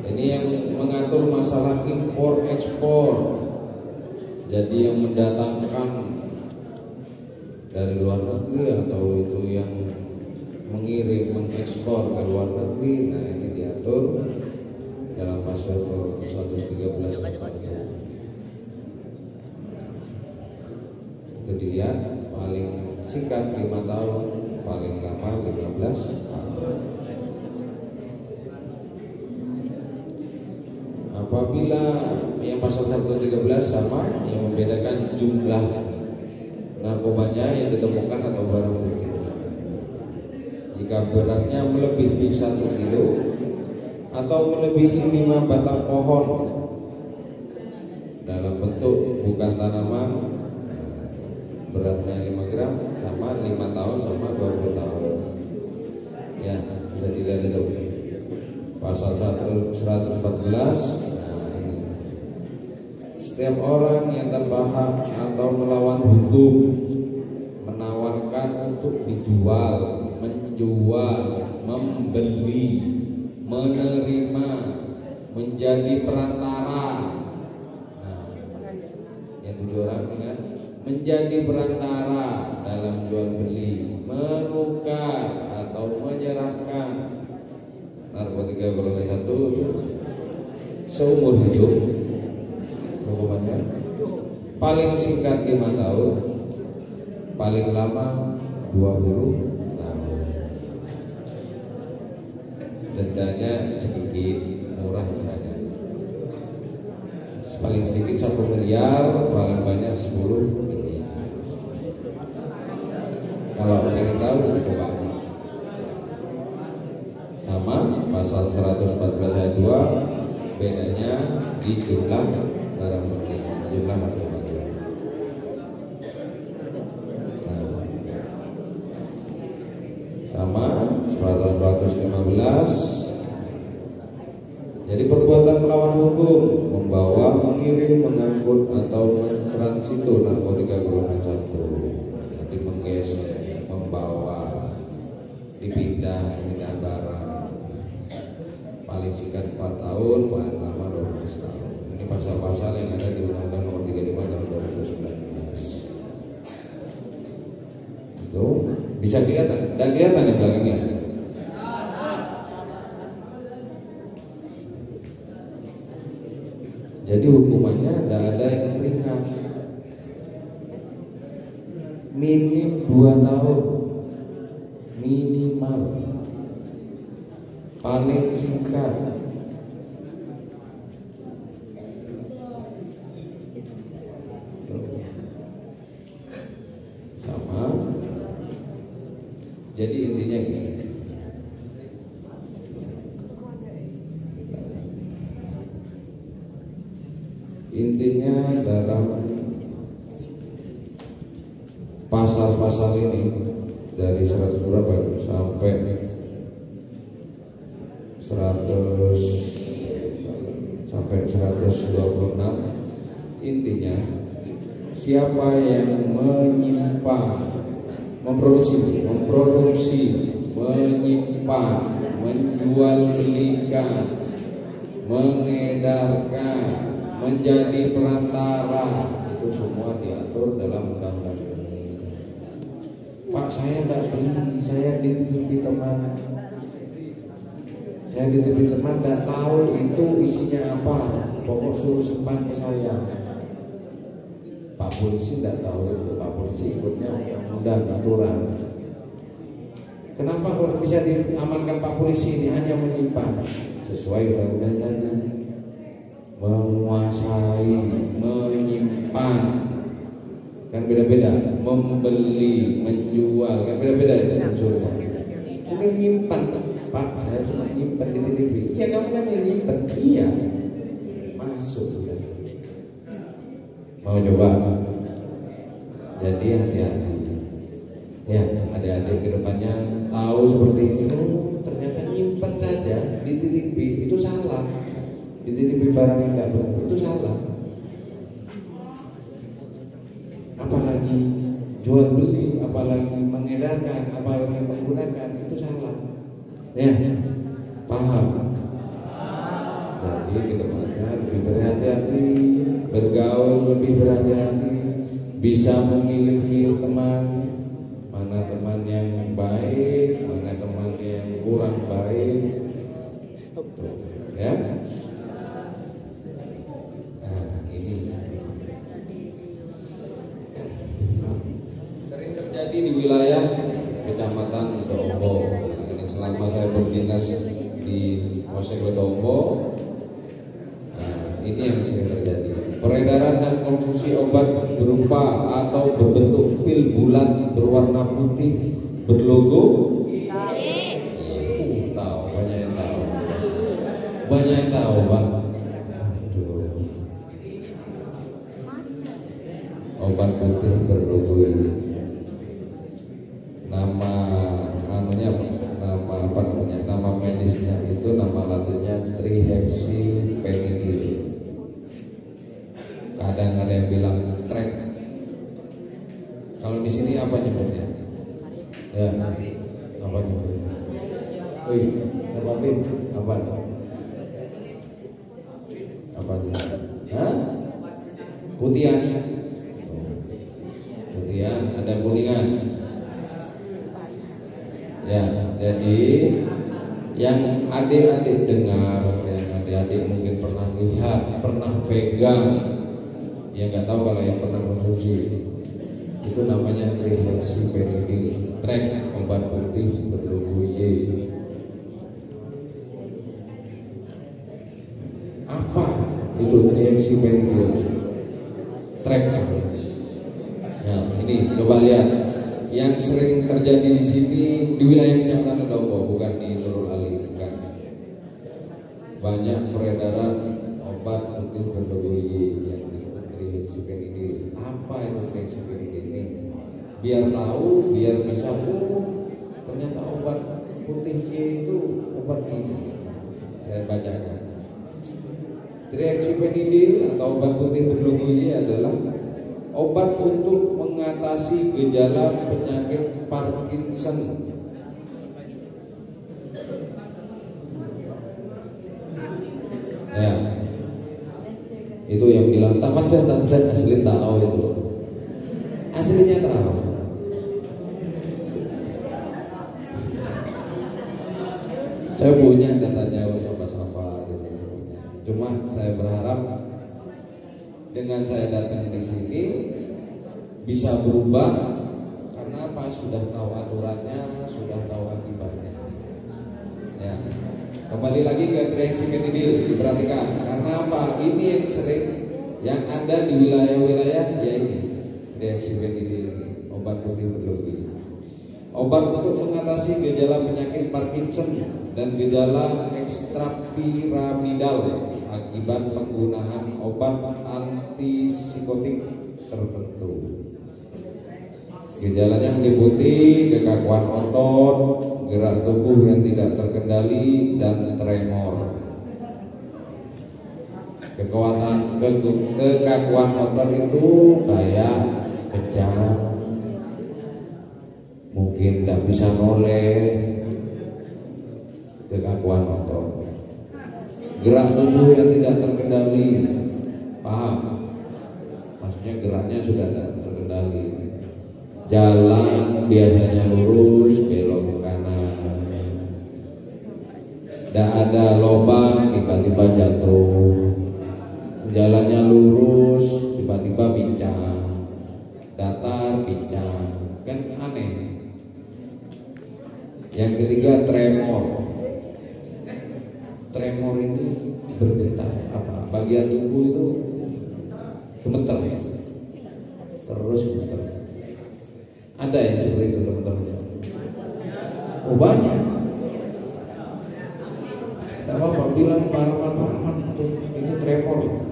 Ini yang mengatur masalah impor ekspor. Jadi yang mendatangkan dari luar negeri atau itu yang mengirim, mengekspor ke luar negeri, nah ini diatur dalam pasal 113 itu dilihat paling singkat 5 tahun, paling lama 15 tahun. Apabila yang pasal 113 sama, yang membedakan jumlah narkobanya yang ditemukan atau barang buktinya. Jika beratnya melebihi 1 kilo atau melebihi 5 batang pohon dalam bentuk bukan tanaman, beratnya 5 gram sama 5 tahun sama 20 tahun. Ya, bisa dilihat itu pasal 114. Setiap orang yang tanpa hak atau melawan hukum menawarkan untuk dijual, menjual, membeli, menerima, menjadi perantara. Nah, yang 7 orang kan menjadi perantara dalam jual beli, menukar atau menyerahkan narkotika golongan 1 seumur hidup. Hukumannya paling singkat 5 tahun, paling lama 20 tahun. Dendanya sedikit, murah dendanya. Paling sedikit 1 miliar, paling banyak 10 miliar. Kalau pengen tahu kita coba. Sama pasal 114 ayat 2, bedanya di jumlah barang bukti, jumlah narkotika. Nah, sama 115. Jadi perbuatan melawan hukum, membawa, mengirim, mengangkut atau mentransito narkotika golongan 1. Jadi menggesek, membawa, dipindah barang. Paling singkat 4 tahun, paling lama 12 tahun. Pasal-pasal yang ada di Undang-Undang Nomor 35 Tahun 2019. Itu bisa kelihatan, tidak kelihatan di belakangnya. Jadi hukumannya tidak ada yang ringan. Minim 2 tahun minimal. Paling singkat Jadi intinya gini. Intinya dalam pasal-pasal ini dari 100 berapa sampai 126, intinya siapa yang menyimpan, memproduksi, menyimpan, menjual belikan, mengedarkan, menjadi perantara, itu semua diatur dalam undang-undang ini. Pak, saya tidak beli, saya dititipi teman. Saya dititipi teman, tidak tahu itu isinya apa. Pokok suruh simpan ke saya. Pak polisi tidak tahu itu. Pak polisi ikutnya undang aturan. Kenapa kok bisa diamankan Pak polisi? Ini hanya menyimpan sesuai undang-undang tadi. Menguasai, menyimpan, kan beda-beda. Membeli, menjual, kan beda-beda itu unsurnya. Ini menyimpan, Pak, saya cuma nyimpan di TV. Iya, kamu kan yang nyimpan. Iya, masuk sudah. Mau coba? Jadi hati-hati. Ya, adik-adik kedepannya tahu seperti itu. Ternyata nyimpan saja di TV itu salah. Dititipi barang yang tidak benar itu salah. Apalagi jual beli, apalagi mengedarkan, apalagi menggunakan, itu salah. Ya, paham? Jadi kedepannya lebih berhati-hati, bergaul lebih berhati-hati, bisa memilih-milih teman, mana teman yang baik, mana teman yang kurang baik. Ya. Jadi di wilayah Kecamatan Dombo, ini selama saya berdinas di Polsek Dombo, ini yang sering terjadi. Peredaran dan konsumsi obat berupa atau berbentuk pil bulat berwarna putih berlogo. Tahu, banyak yang tahu. Banyak yang tahu, Pak. Obat putih berlogo ini. Nama medisnya itu, nama latinnya trihexyphenidyl. Kadang ada yang bilang trek. Kalau di sini apa nyebutnya? Ya, apa nyebutnya? Sebabin apa? Apa nyebutnya? Hah? Putihan. Putihan, ada kuningan. Ya, jadi yang adik-adik dengar, yang adik-adik mungkin pernah lihat, pernah pegang, ya nggak tahu kalau yang pernah konsumsi, itu namanya trihexyphenidyl, trek, obat putih berlogo Y. Apa itu trihexyphenidyl? Trek. Nah, ini coba lihat. Yang sering terjadi di sini di wilayah Kecamatan Dombo, bukan di Nurul Ali, bukan. Banyak peredaran obat putih berlogo Y yang disebut trihexyphenidyl. Apa itu trihexyphenidyl ini? Biar tahu, biar bisa, ternyata obat putih Y itu obat ini. Saya bacakan. Trihexyphenidyl atau obat putih berlogo Y adalah obat untuk mengatasi gejala penyakit Parkinson. Ya, itu yang bilang tamat dan asli tahu itu. Aslinya tahu. Saya punya datanya sama-sama di sini punya. Cuma saya berharap dengan saya datang di sini bisa berubah, karena apa? Sudah tahu aturannya, sudah tahu akibatnya. Ya, kembali lagi ke trihexyphenidyl, diperhatikan. Karena apa? Ini yang sering yang ada di wilayah-wilayah, ya ini trihexyphenidyl ini, obat putih berlogo. Obat untuk mengatasi gejala penyakit Parkinson dan gejala ekstrapiramidal akibat penggunaan obat antipsikotik tertentu. Gejalanya meliputi kekakuan otot, gerak tubuh yang tidak terkendali, dan tremor. Kekakuan otot itu kayak kejang, mungkin tidak bisa noleh, kekakuan otot. Gerak tubuh yang tidak terkendali, paham? Maksudnya geraknya sudah tidak terkendali. Jalan biasanya lurus, belok ke kanan. Tidak ada lubang, tiba-tiba jatuh. Jalannya lurus, tiba-tiba pincang. Datar, pincang. Kan aneh. Yang ketiga, tremor. Tremor ini bergetar, apa? Bagian tubuh itu gemeter, terus gemeter. Ada yang seperti itu teman-teman? Oh banyak. Tidak apa-apa, bilang Parman itu tremor.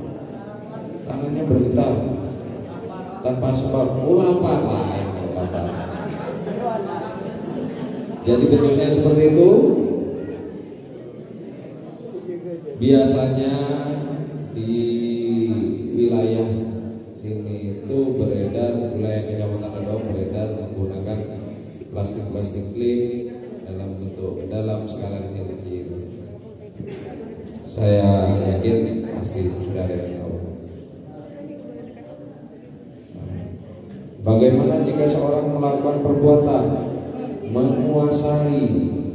Tangannya bergetar tanpa sebab. Ulapa lain. Jadi bentuknya seperti itu. Biasanya di wilayah sini itu beredar, wilayah Kecamatan Ledong beredar menggunakan plastik klip dalam skala kecil-kecil. Saya yakin pasti sudah ada yang tahu. Bagaimana jika seorang melakukan perbuatan menguasai,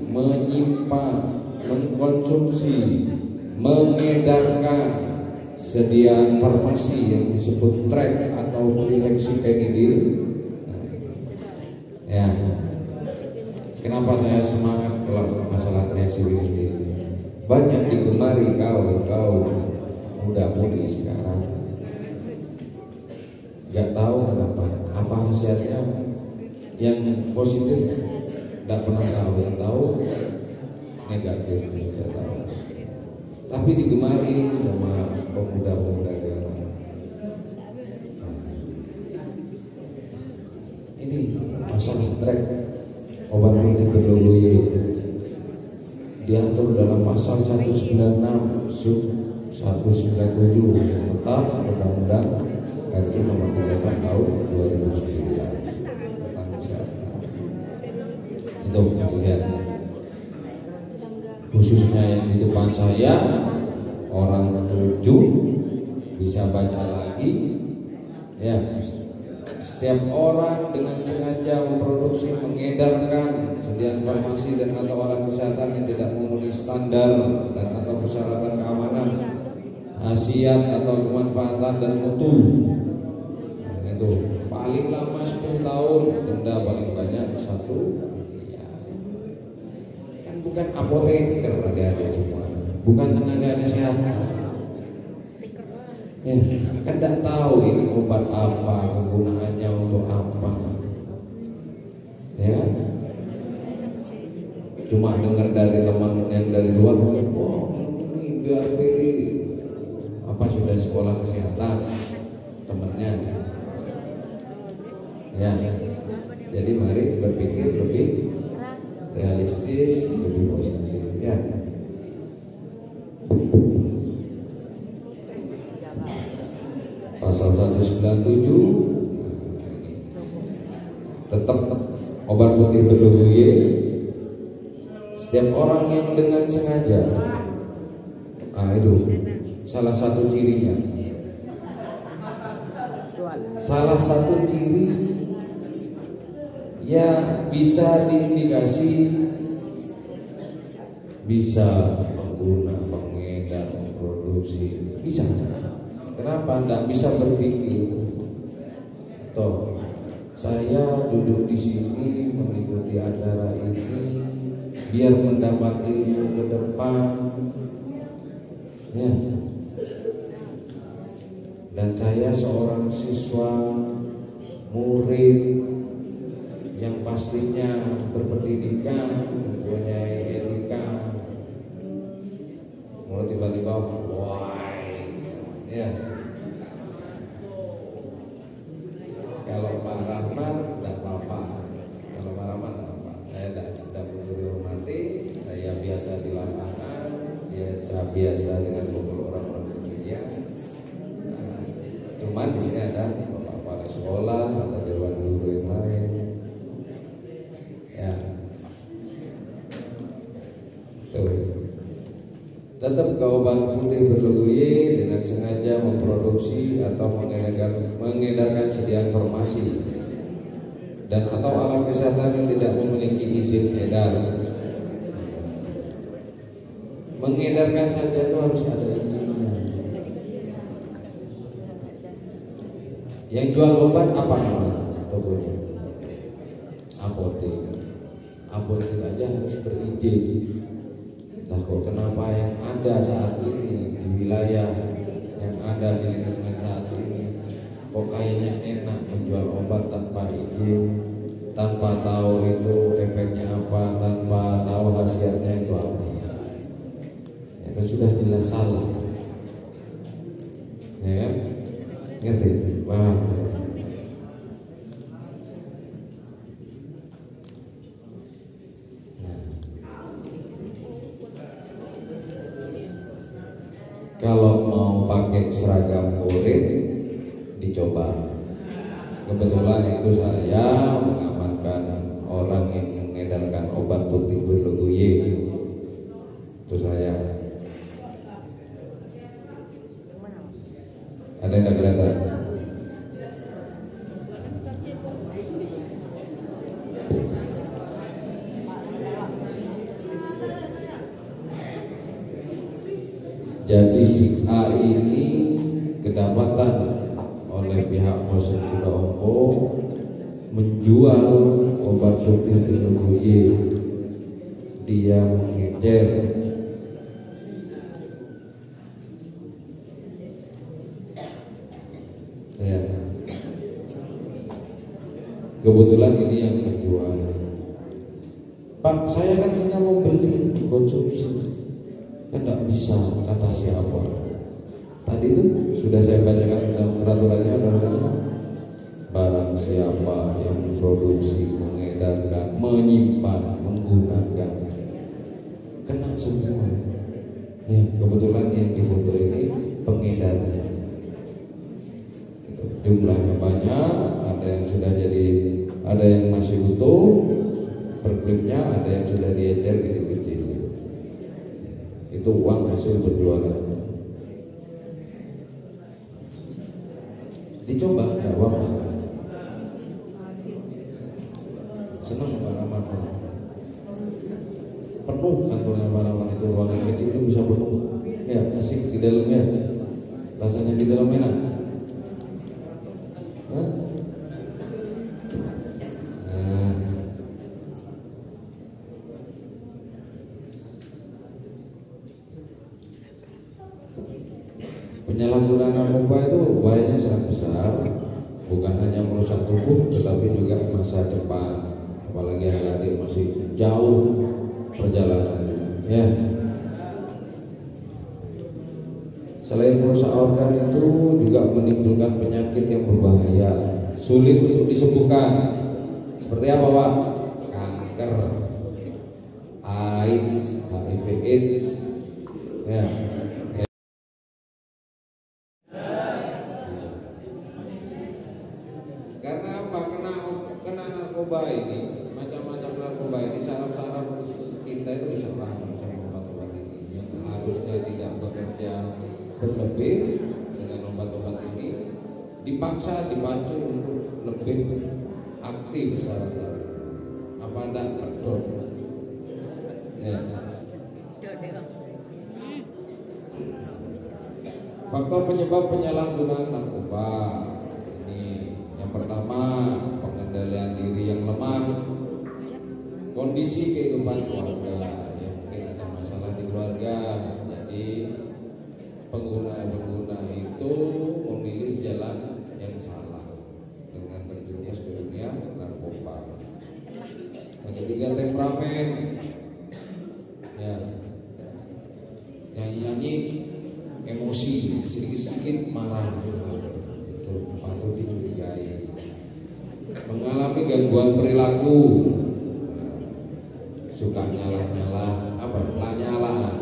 menyimpan, mengkonsumsi, mengedarkan sediaan farmasi yang disebut trek atau trihexyphenidyl? Ya, kenapa saya semangat kalau masalah trihexyphenidyl? Banyak digemari kau muda-mudi sekarang. Gak tahu kenapa, apa khasiatnya. Yang positif tidak pernah tahu, yang tahu negatif saya tahu. Tapi digemari sama pemuda-pemuda sekarang. Ini masalah trek obat putih berlogo Y diatur dalam pasal 196 sub 197 tetap Undang-Undang RI Nomor 38 Tahun 2009 tentang kesehatan. Itu lihat. Khususnya yang di depan saya, orang 7 bisa baca lagi. Ya, setiap orang dengan sengaja memproduksi, mengedarkan sediaan farmasi dan atau alat kesehatan yang tidak memenuhi standar dan atau persyaratan keamanan, khasiat atau kemanfaatan dan mutu. Nah, itu paling lama 10 tahun, denda paling banyak 1. Bukan apoteker adik-adik semua, bukan tenaga kesehatan. Ya, kan tidak tahu ini obat apa, kegunaannya untuk apa. Ya, cuma dengar dari teman yang dari luar, wah ini biar pilih apa sudah sekolah kesehatan temennya. Ya, jadi mari berpikir lebih realistis, lebih positif. Ya. Pasal 197 tetap obat putih berlogo Y. Setiap orang yang dengan sengaja, itu salah satu cirinya. Salah satu ciri ya bisa diindikasi bisa pengguna, pengedar, memproduksi, bisa. Kenapa tidak bisa berpikir? Toh saya duduk di sini mengikuti acara ini biar mendapat ilmu ke depan, ya. Dan saya seorang siswa, murid yang pastinya berpendidikan, mempunyai etika, mulai tiba-tiba wah, ya. Kalau Pak Rahman tidak apa-apa, kalau Pak Rahman tidak apa, saya tidak perlu dihormati, saya biasa di lapangan, saya biasa dengan beberapa orang-orang dunia. Nah, cuman di sini ada Bapak Kepala Sekolah, ada Dewan Guru yang lain. Ya, tuh. Tetap Obat Putih berlogo Y dengan sengaja memproduksi atau mengedarkan sedia informasi dan atau alat kesehatan yang tidak memiliki izin edar. Mengedarkan saja itu harus ada izinnya. Yang jual obat apa namanya tokonya? Apotek. Apotek aja harus berizin. Nah kok kenapa yang ada saat ini di wilayah yang ada di lingkungan saat ini kok kayaknya enak menjual obat tanpa izin, tanpa tahu itu efeknya apa, tanpa tahu khasiatnya itu apa? Ya kan sudah jelas salah, ya kan? Ngerti? Paham? Kalau mau pakai seragam kulit dicoba. Kebetulan itu saya mengamankan orang yang mengedarkan obat putih berlogo Y. Itu saya. Ada yang tidak kelihatan? Jadi si A ini kedapatan oleh pihak Polsek Sudaompo menjual obat putih berlogo Y. Dia mengecer. Ya. Kebetulan ini yang menjual. Pak, saya kan hanya mau beli konsumsi. Kan tidak bisa kata siapa. Tadi itu sudah saya bacakan dalam peraturannya, barang siapa yang memproduksi, mengedarkan, menyimpan, menggunakan, kena semua. Ya, kebetulan yang di foto ini pengedarnya. Gitu. Jumlahnya banyak, ada yang sudah jadi, ada yang masih utuh per klipnya, ada yang sudah diecer kecil-kecil. Itu uang hasil berjualannya. Dicoba, tidak apa-apa. Senang Pak Rahman. Penuh kantornya Pak Rahman itu, ruangan kecil itu bisa penuh. Ya, asik di dalamnya. Rasanya di dalam enak. Hah? Penyalahgunaan narkoba itu bahayanya sangat besar, bukan hanya merusak tubuh, tetapi juga masa depan. Apalagi adik-adik masih jauh perjalanannya. Ya. Selain merusak organ itu juga menimbulkan penyakit yang berbahaya, sulit untuk disembuhkan. Seperti apa, Pak? Kanker, AIDS, HIV/AIDS. Ya. Karena apa? Kena narkoba ini, macam-macam narkoba ini, saraf-saraf kita itu diserang sama obat-obat ini yang harusnya tidak bekerja berlebih. Dengan obat-obat ini dipaksa, dipacu untuk lebih aktif saraf-saraf. Apa anda pedot? Ya. Faktor penyebab penyalahgunaan narkoba. Yang pertama, pengendalian diri yang lemah, kondisi kehidupan keluarga, ya mungkin ada masalah di keluarga, jadi pengguna itu memilih jalan yang salah dengan terjerumus ke dunia narkoba. Yang ketiga temperamen. Ya. Nyanyi-nyanyi emosi, sedikit-sedikit marah. Itu patut dicurigai. Mengalami gangguan perilaku. Suka nyalah-nyalah, lanyala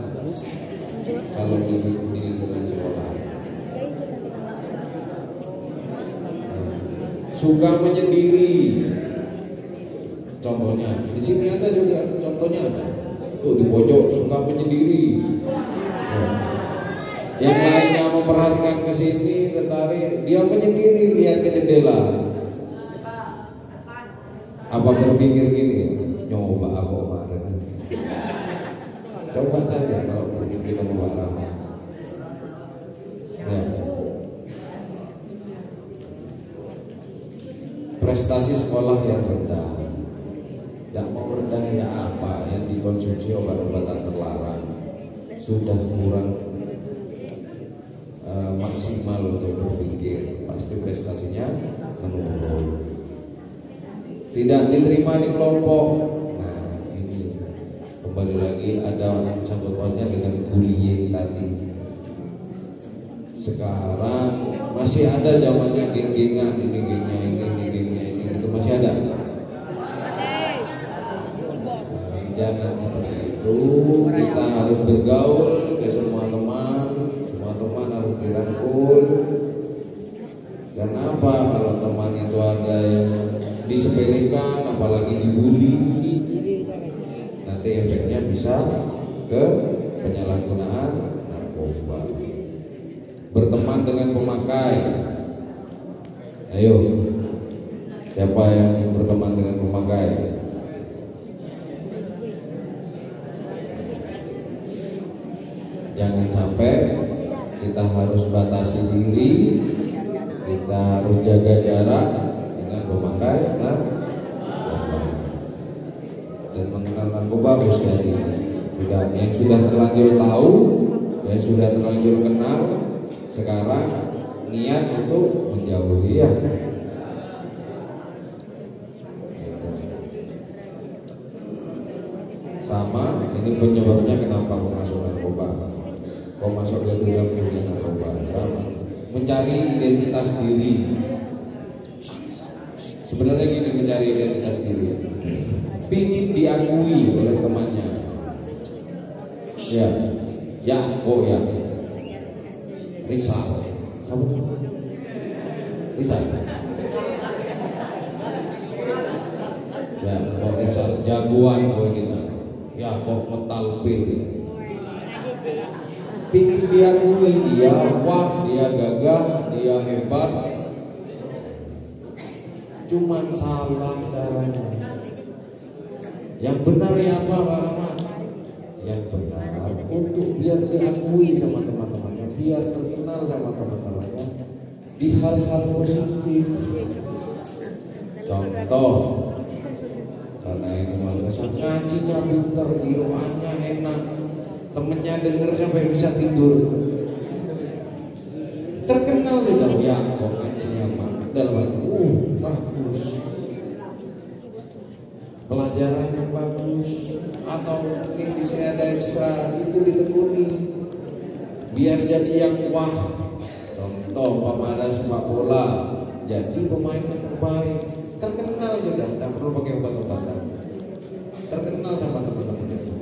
kalau di lingkungan sekolah. Suka menyendiri. Contohnya, di sini ada juga contohnya ada. Tuh di pojok suka menyendiri. Yang lainnya memperhatikan ke sini, tertarik, dia menyendiri lihat ke jendela. Apa berpikir gini? Nyoba aku kemarin. Coba saja kalau kita mau ramah. Ya. Prestasi sekolah yang rendah. Yang mau rendah ya apa? Yang dikonsumsi obat-obatan terlarang. Sudah kurang maksimal untuk berpikir, pasti prestasinya menurun. Tidak diterima di kelompok. Nah ini kembali lagi ada sangkut pautnya dengan bullying tadi. Sekarang masih ada zamannya geng-gengan, ini gengnya ini itu masih ada. Sekarang jangan seperti itu. Kita harus bergaul ke semua teman harus dirangkul. Kenapa? Kalau teman itu ada yang disepelekan, apalagi dibully, nanti efeknya bisa ke penyalahgunaan narkoba. Berteman dengan pemakai. Ayo, siapa yang berteman dengan pemakai? Jangan sampai kita harus batasi diri, kita harus jaga jarak dengan pemakai narkoba. Dan mengenal narkoba harus dari yang sudah terlanjur tahu, yang sudah terlanjur kenal, sekarang niat untuk menjauhi ya. Sama, ini penyebabnya kenapa kok masuk narkoba. Kok masuk ke dalam dunia narkoba? Sama. Mencari identitas diri. Sebenarnya gini, mencari identitas diri. Pingin diakui oleh temannya. Ya, kok ya. Risal. Kamu Risal. Ya, kok Risal jagoan kok kita. Ya, kok metal pil. Pingin diakui dia wah, dia gagah, dia hebat. Cuman salah caranya. Yang benar ya apa, Pak Rahmat? Yang benar untuk biar diakui sama teman-temannya, biar terkenal sama teman-temannya di hal-hal positif. Contoh, karena ini madrasah ngajinya pinter, kiroannya enak, temennya denger sampai bisa tidur. Terkenal sudah ya, kok ngajinya mah dalam bagus, pelajarannya bagus, atau mungkin di sini ada ekstra, itu ditekuni biar jadi yang wah. Contoh pemain sepak bola, jadi pemain yang terbaik, terkenal sudah, tidak perlu pakai obat-obatan, terkenal sama teman-teman itu.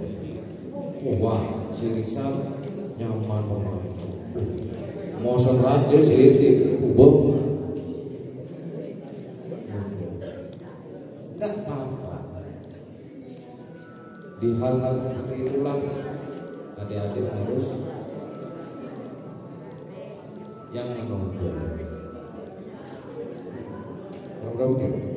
Wah, si Rizal nyaman pemain. Mau serat dia selidik, ubah. Tidak apa-apa. Di hal-hal seperti itulah adik-adik harus yang menonjol. Mudah-mudahan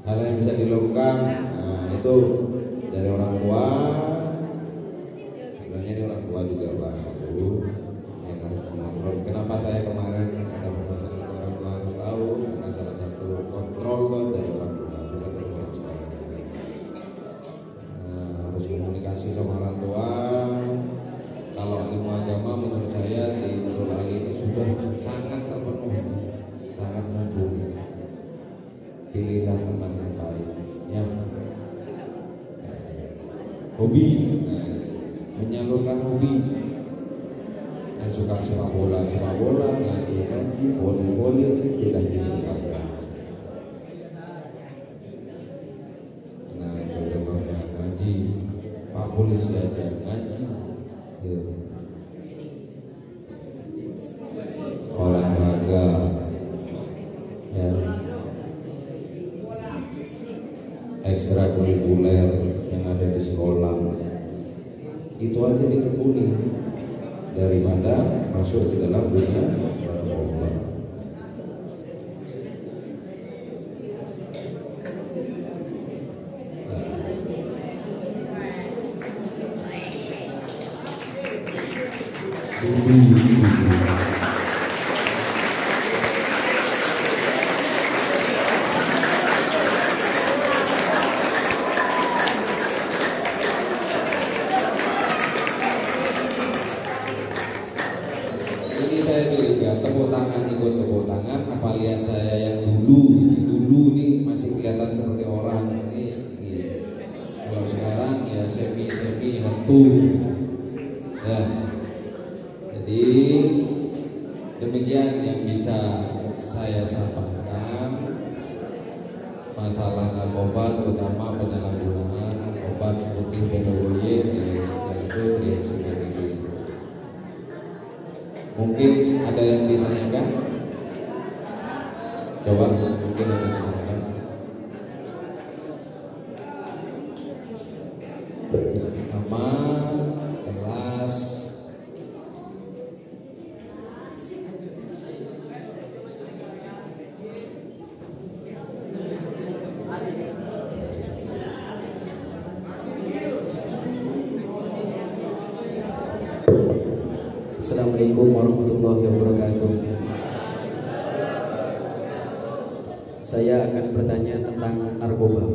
hal yang bisa dilakukan, nah, itu dari orang tua. Sebenarnya ini orang tua juga Pak Guru yang harus mengontrol. Kenapa saya kemarin ada permasalahan orang tua harus tahu, karena salah satu kontrol dari orang tua bukan dari sekolah. Harus komunikasi sama orang tua, pilihlah teman yang baik, ya. Hobi, menyalurkan hobi. Yang suka sepak bola, ngaji, voli, tidak dilupakan. Nah, contohnya ngaji, Pak Polisi ada ngaji, ya. Olahraga, ya. Ekstrakurikuler yang ada di sekolah, itu aja ditekuni daripada masuk ke dalam dunia narkoba. Ini saya curiga, tepuk tangan, ikut tepuk tangan. Apa lihat saya yang dulu ini masih kelihatan seperti orang ini. Kalau sekarang ya semi hantu. Ya. Jadi demikian yang bisa saya sampaikan masalah narkoba, terutama penyalahgunaan obat putih penogoyet yaitu trihexylamine. Mungkin ada yang ditanyakan? Coba mungkin ada yang ditanyakan. Nama, kelas.
Assalamualaikum warahmatullahi wabarakatuh. Saya akan bertanya tentang narkoba.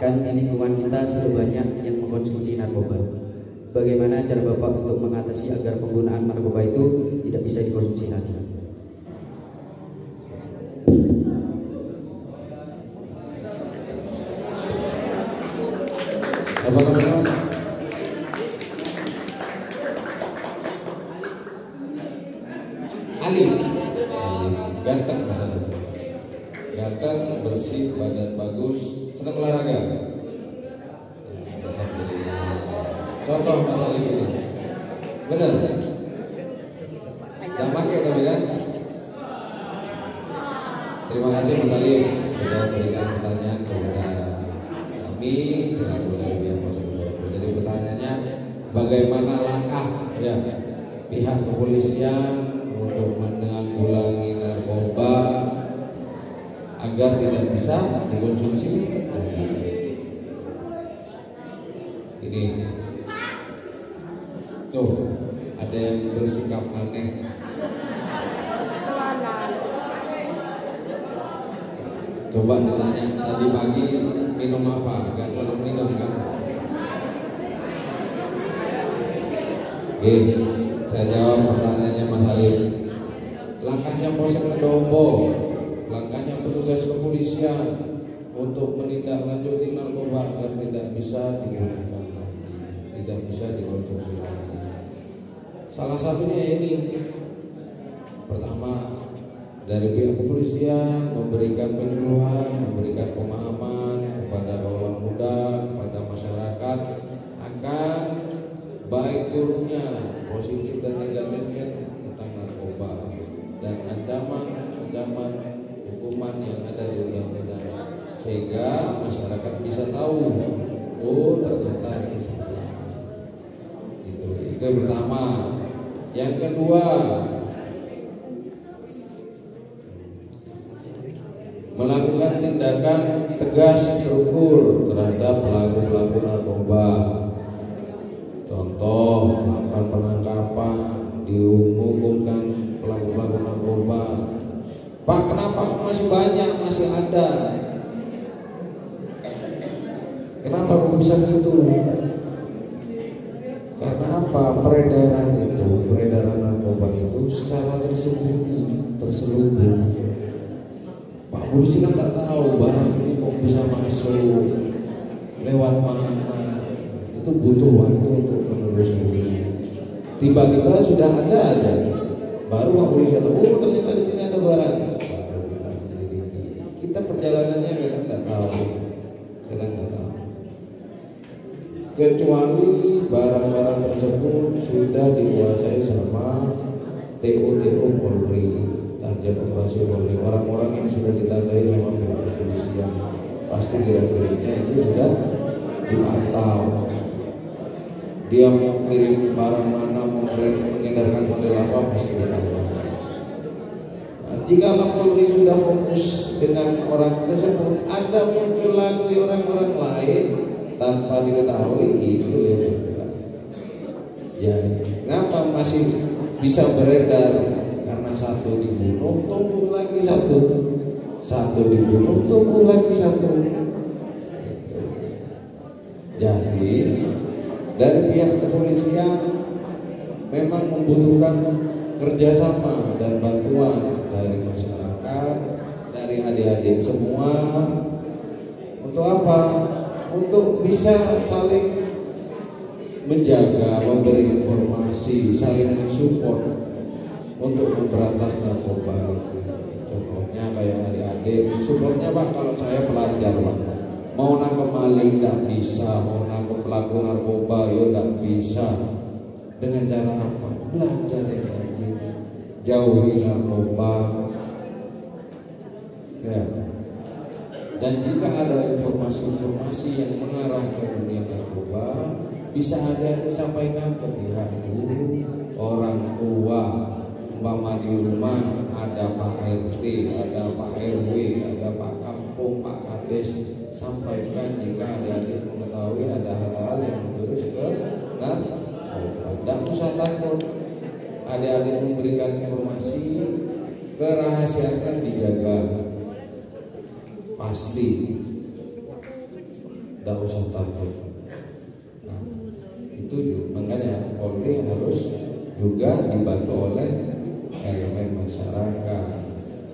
Kan di lingkungan kita sudah banyak yang mengkonsumsi narkoba. Bagaimana cara Bapak untuk mengatasi agar penggunaan narkoba itu tidak bisa dikonsumsi lagi?
Siapa teman-teman? Alim, ganteng Mas Alim. Ganteng, bersih, badan bagus, senang olahraga. Alhamdulillah. Contoh Mas Alim ini, benar? Gak pakai tapi kan? Terima kasih Mas Alim sudah memberikan pertanyaan kepada kami selaku dari pihak Polres. Jadi pertanyaannya, bagaimana langkah ya pihak kepolisian untuk menanggulangi narkoba agar tidak bisa dikonsumsi lagi. Ini tuh ada yang bersikap aneh. Coba ditanya tadi pagi minum apa? Gak selalu minum kan? Oke, saya jawab pertanyaannya Mas Arif. Langkahnya Polsek Pendopo, langkahnya petugas kepolisian untuk menindaklanjuti narkoba agar tidak bisa digunakan lagi, tidak bisa dikonsumsi lagi. Salah satunya ini, pertama dari pihak kepolisian memberikan penyuluhan, memberikan pemahaman kepada kaula muda, kepada masyarakat akan baik buruknya, positif dan negatifnya tentang narkoba dan ancaman hukuman yang ada di undang-undang, sehingga masyarakat bisa tahu, oh ternyata ini salah. Itu yang pertama. Yang kedua, melakukan tindakan tegas terukur terhadap pelaku-pelaku narkoba. Contoh, melakukan penangkapan, dihukumkan pelaku-pelaku narkoba. Pak, kenapa masih banyak, masih ada? Kenapa kok bisa gitu? Karena apa? Peredaran narkoba itu secara terselubung. Pak polisi kan tak tahu barang ini kok bisa masuk lewat mana, itu butuh waktu untuk menelusuri. Tiba-tiba sudah ada aja, baru Pak polisi tahu, oh ternyata di sini ada barang, baru kita menyelidiki. Kita perjalanannya kadang tak tahu, kecuali barang-barang tersebut sudah dikuasai sama TO Polri, target operasi Polri, orang-orang yang sudah ditandai sama pihak kepolisian, pasti gerak-geriknya itu sudah dipantau. Dia mau kirim barang mana, mau mengedarkan model apa, pasti ditahu. Nah, jika Polri sudah fokus dengan orang tersebut, ada muncul lagi orang-orang lain tanpa diketahui, itu yang bergerak. Ya, ngapa masih bisa beredar? Karena satu dibunuh, tumbuh lagi satu dibunuh, tumbuh lagi satu. Jadi dari pihak kepolisian memang membutuhkan kerjasama dan bantuan dari masyarakat, dari adik-adik semua. Untuk apa? Untuk bisa saling menjaga, memberi informasi, saling mensupport untuk memberantas narkoba. Contohnya kayak adik-adik, supportnya Pak, kalau saya pelajar Pak, mau nangkep maling tidak bisa, mau nangkep pelaku narkoba ya tidak bisa. Dengan cara apa? Belajar yang rajin, jauhi narkoba. Ya. Dan jika ada informasi-informasi yang mengarah ke dunia narkoba, bisa ada yang disampaikan ke pihak guru, orang tua. Umpama di rumah ada Pak RT, ada Pak RW, ada Pak Kampung, Pak Kades, sampaikan jika adik-adik mengetahui ada hal-hal yang menjurus ke narkoba. Tidak usah takut, adik-adik memberikan informasi, kerahasiaan dijaga. Pasti tidak usah takut. Nah, itu makanya Polri harus juga dibantu oleh elemen masyarakat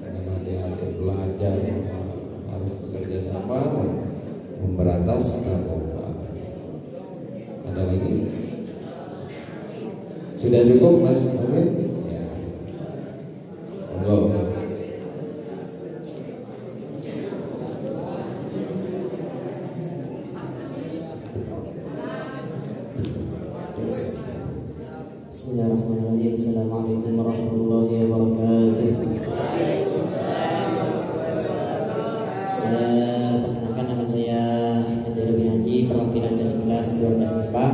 dengan adik-adik belajar, harus bekerja sama memberantas narkoba. Ada lagi? Sudah cukup Mas Amin? Ya. Monggo.
Bismillahirrahmanirrahim. Assalamualaikum warahmatullahi wabarakatuh. Perkenalkan, nama saya Andri bin Haji, perwakilan dari kelas 12 MIPA.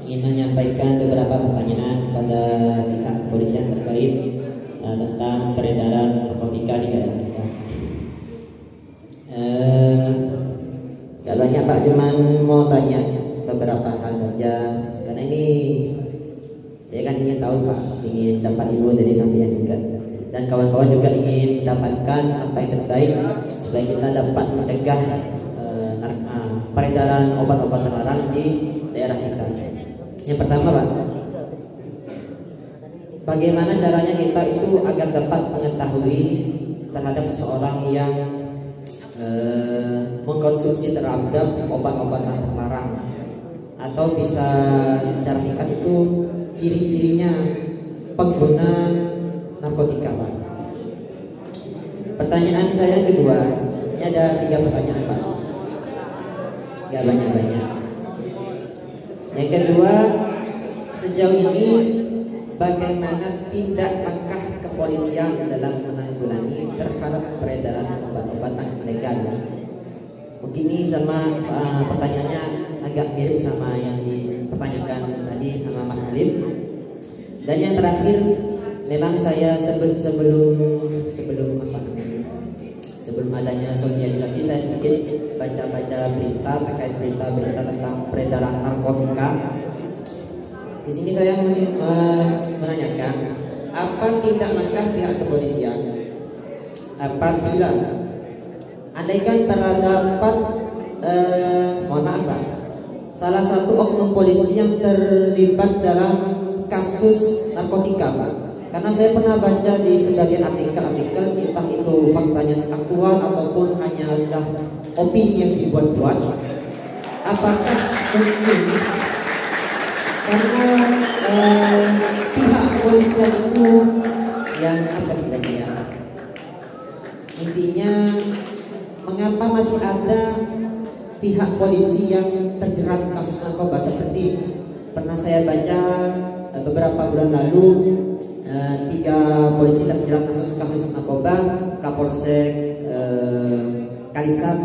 Ingin menyampaikan beberapa pertanyaan kepada pihak kepolisian terkait tentang peredaran narkotika di daerah kita. Gak banyak Pak, cuman mau tanya beberapa hal saja, karena ini saya kan ingin tahu Pak, ingin dapat ilmu dari sampean juga, dan kawan-kawan juga ingin mendapatkan apa yang terbaik supaya kita dapat mencegah peredaran obat-obat terlarang di daerah kita. Yang pertama Pak, bagaimana caranya kita itu agar dapat mengetahui terhadap seseorang yang mengkonsumsi terhadap obat-obatan terlarang, atau bisa secara singkat itu ciri-cirinya pengguna narkotika Pak. Pertanyaan saya kedua, ini ada 3 pertanyaan Pak, gak banyak-banyak. Yang kedua, sejauh ini bagaimana tindak langkah kepolisian dalam menanggulangi terhadap peredaran obat-obatan ilegal? Mungkin ini sama pertanyaannya agak mirip sama yang dipertanyakan tadi sama Mas Alif. Dan yang terakhir, memang saya sebelum adanya sosialisasi, saya sedikit baca-baca berita terkait berita-berita tentang peredaran narkotika. Di sini saya menanyakan, apa tindak langkah pihak kepolisian apabila andaikan terdapat mohon maaf Pak, salah satu oknum polisi yang terlibat dalam kasus narkotika Pak. Karena saya pernah baca di sebagian artikel, entah itu faktanya aktual ataupun hanyalah opini yang dibuat-buat? Apakah mungkin karena pihak kepolisian itu yang apa istilahnya, intinya mengapa masih ada pihak polisi yang terjerat kasus narkoba? Seperti pernah saya baca beberapa bulan lalu 3 polisi terjerat kasus narkoba, Kapolsek Kalisat.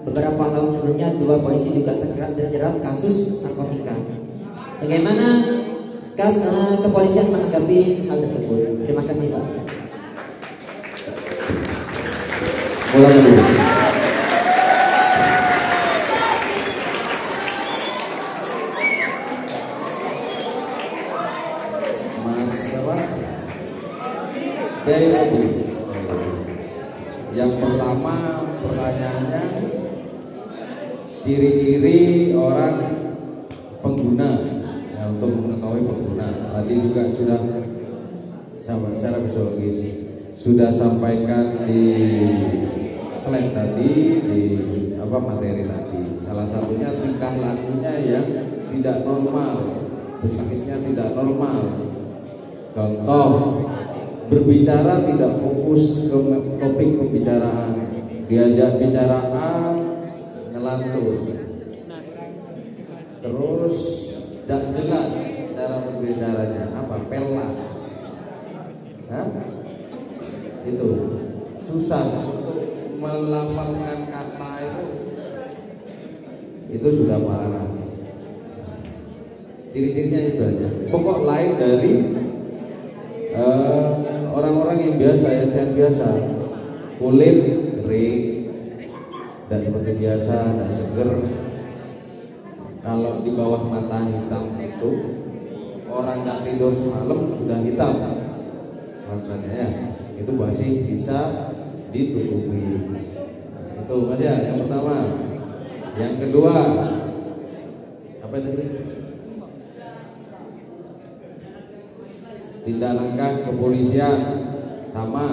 Beberapa tahun sebelumnya 2 polisi juga terjerat kasus narkotika. Bagaimana kepolisian menanggapi hal tersebut? Terima kasih, Pak.
Mulai dulu. Mas apa? Dari Robi. Yang pertama pertanyaannya, ciri-ciri orang pengguna, ya, untuk mengetahui pengguna. Tadi juga sudah secara psikologis sudah sampaikan di slide tadi, di materi tadi. Salah satunya tingkah lakunya yang tidak normal, psikisnya tidak normal. Contoh, berbicara tidak fokus ke topik pembicaraan, diajak bicara A ngelantur, terus tidak jelas cara berbicaranya, pelat, itu susah untuk melafalkan kata itu sudah parah. Ciri-cirinya itu aja. Pokok lain dari orang-orang yang biasa, yang sehat biasa, kulit kering, tidak seperti biasa, tidak seger. Kalau di bawah mata hitam itu orang nggak tidur semalam sudah hitam matanya, ya. Itu masih bisa ditutupi. Itu Mas ya, yang pertama. Yang kedua, apa tadi? Tindak langkah kepolisian sama,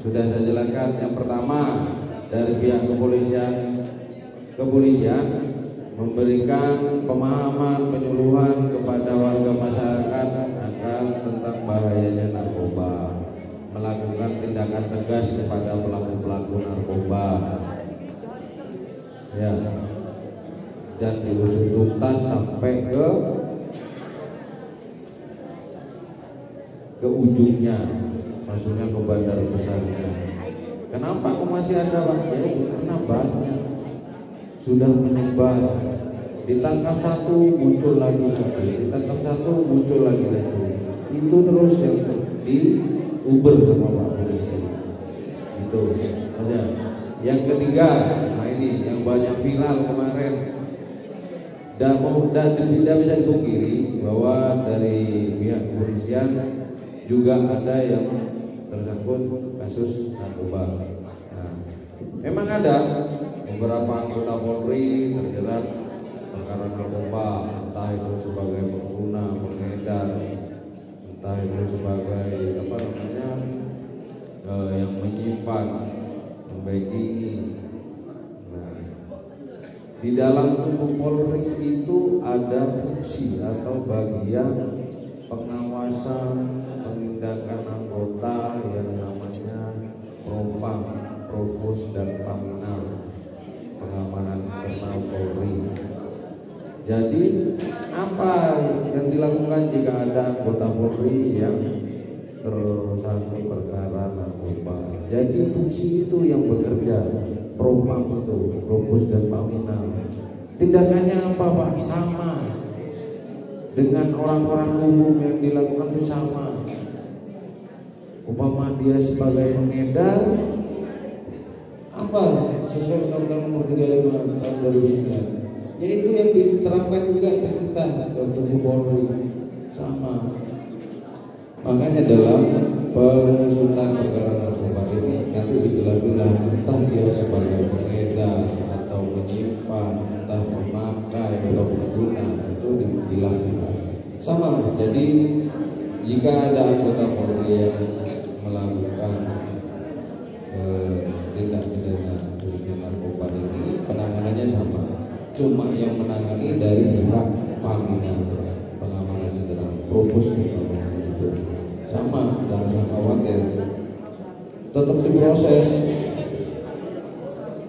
sudah saya jelaskan. Yang pertama, dari pihak kepolisian memberikan pemahaman, penyuluhan kepada warga masyarakat akan tentang bahayanya narkoba, melakukan tindakan tegas kepada pelaku-pelaku narkoba, ya, dan diusut tuntas sampai ke ujungnya, maksudnya ke bandar besarnya. Kenapa kok masih ada, Pak? Ya, karena banyak, sudah menyebar. Ditangkap satu, muncul lagi satu, ditangkap satu, muncul lagi satu. Itu terus yang diuber sama Pak polisi. Itu aja. Yang ketiga, nah ini yang banyak viral kemarin. Dan tidak bisa dipungkiri bahwa dari pihak kepolisian juga ada yang tersangkut kasus narkoba. Nah, memang ada beberapa anggota Polri terjerat perkara narkoba, entah itu sebagai pengguna, pengedar, entah itu sebagai yang menyimpan, membackingi. Nah, di dalam tubuh Polri itu ada fungsi atau bagian pengawasan penindakan anggota yang namanya Propam, Provos dan Paminal, pengamanan internal Polri. Jadi apa yang dilakukan jika ada anggota Polri yang tersangkut perkara narkoba? Jadi fungsi itu yang bekerja, Propam itu, Provos dan Paminal. Tindakannya apa, Pak? Sama dengan orang-orang umum yang dilakukan itu sama. Umpama dia sebagai pengedar, apa sesuai Undang-Undang Nomor 35 tahun 2009, yaitu yang diterapkan juga ke kita ke tubuh Polri, sama. Makanya dalam pengusutan perkara narkoba ini nanti dibelah-belah, entah dia sebagai pengedar atau menyimpan, entah memakai atau pengguna, itu dibelah-belah. Sama. Jadi jika ada anggota Polri yang melakukan cuma yang menangani dari pihak pembina pengamanan internal, propos pengamanan itu sama, jangan usah khawatir, tetap diproses.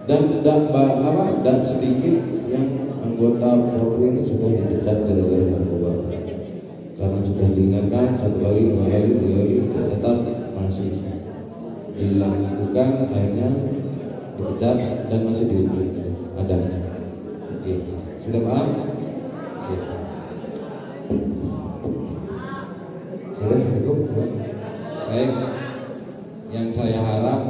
Dan tidak sedikit yang anggota Polri ini sudah dipecat gara-gara narkoba, karena sudah diingatkan 1 kali, 2 kali, 3 kali, tetap masih dilakukan, akhirnya dipecat dan masih dihukum. Ada. Oke. Sudah paham? Oke. Sudah cukup. Baik. Yang saya harap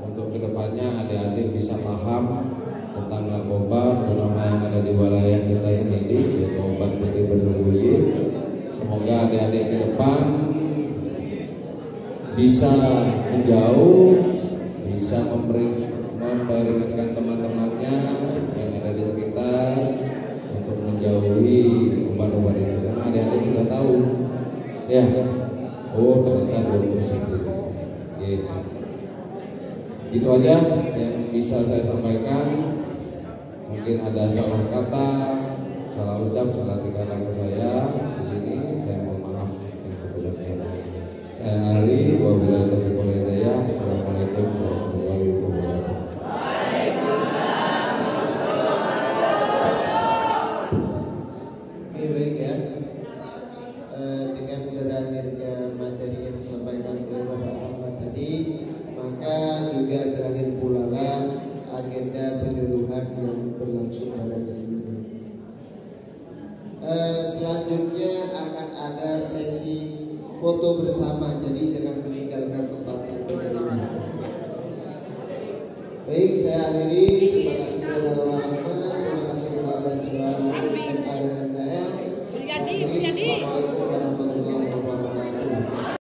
untuk kedepannya adik-adik bisa paham tentang narkoba, terutama yang ada di wilayah kita sendiri, yaitu obat putih berlebih. Semoga adik-adik ke depan bisa menjauh, bisa memperingatkan teman-temannya yang ada di sekitar untuk menjauhi obat-obat itu, karena adik-adik sudah tahu, ya, oh ternyata belum positif. Gitu aja yang bisa saya sampaikan. Mungkin ada salah kata, salah ucap, salah tingkah laku saya di sini, saya mohon maaf yang sebesar-besarnya. Saya Ali, wabillahi taufiq wal hidayah. Assalamualaikum warahmatullahi wabarakatuh.
Baik ya. Dengan berakhirnya materi yang disampaikan oleh Bapak Ahmad tadi, maka juga berakhir pula agenda penyuluhan yang berlangsung pada hari ini. Selanjutnya akan ada sesi foto bersama, jadi jangan meninggalkan tempat ini. Baik, saya akhiri. Terima kasih kepada Bapak Ahmad, terima kasih kepada Juara MKS. Assalamualaikum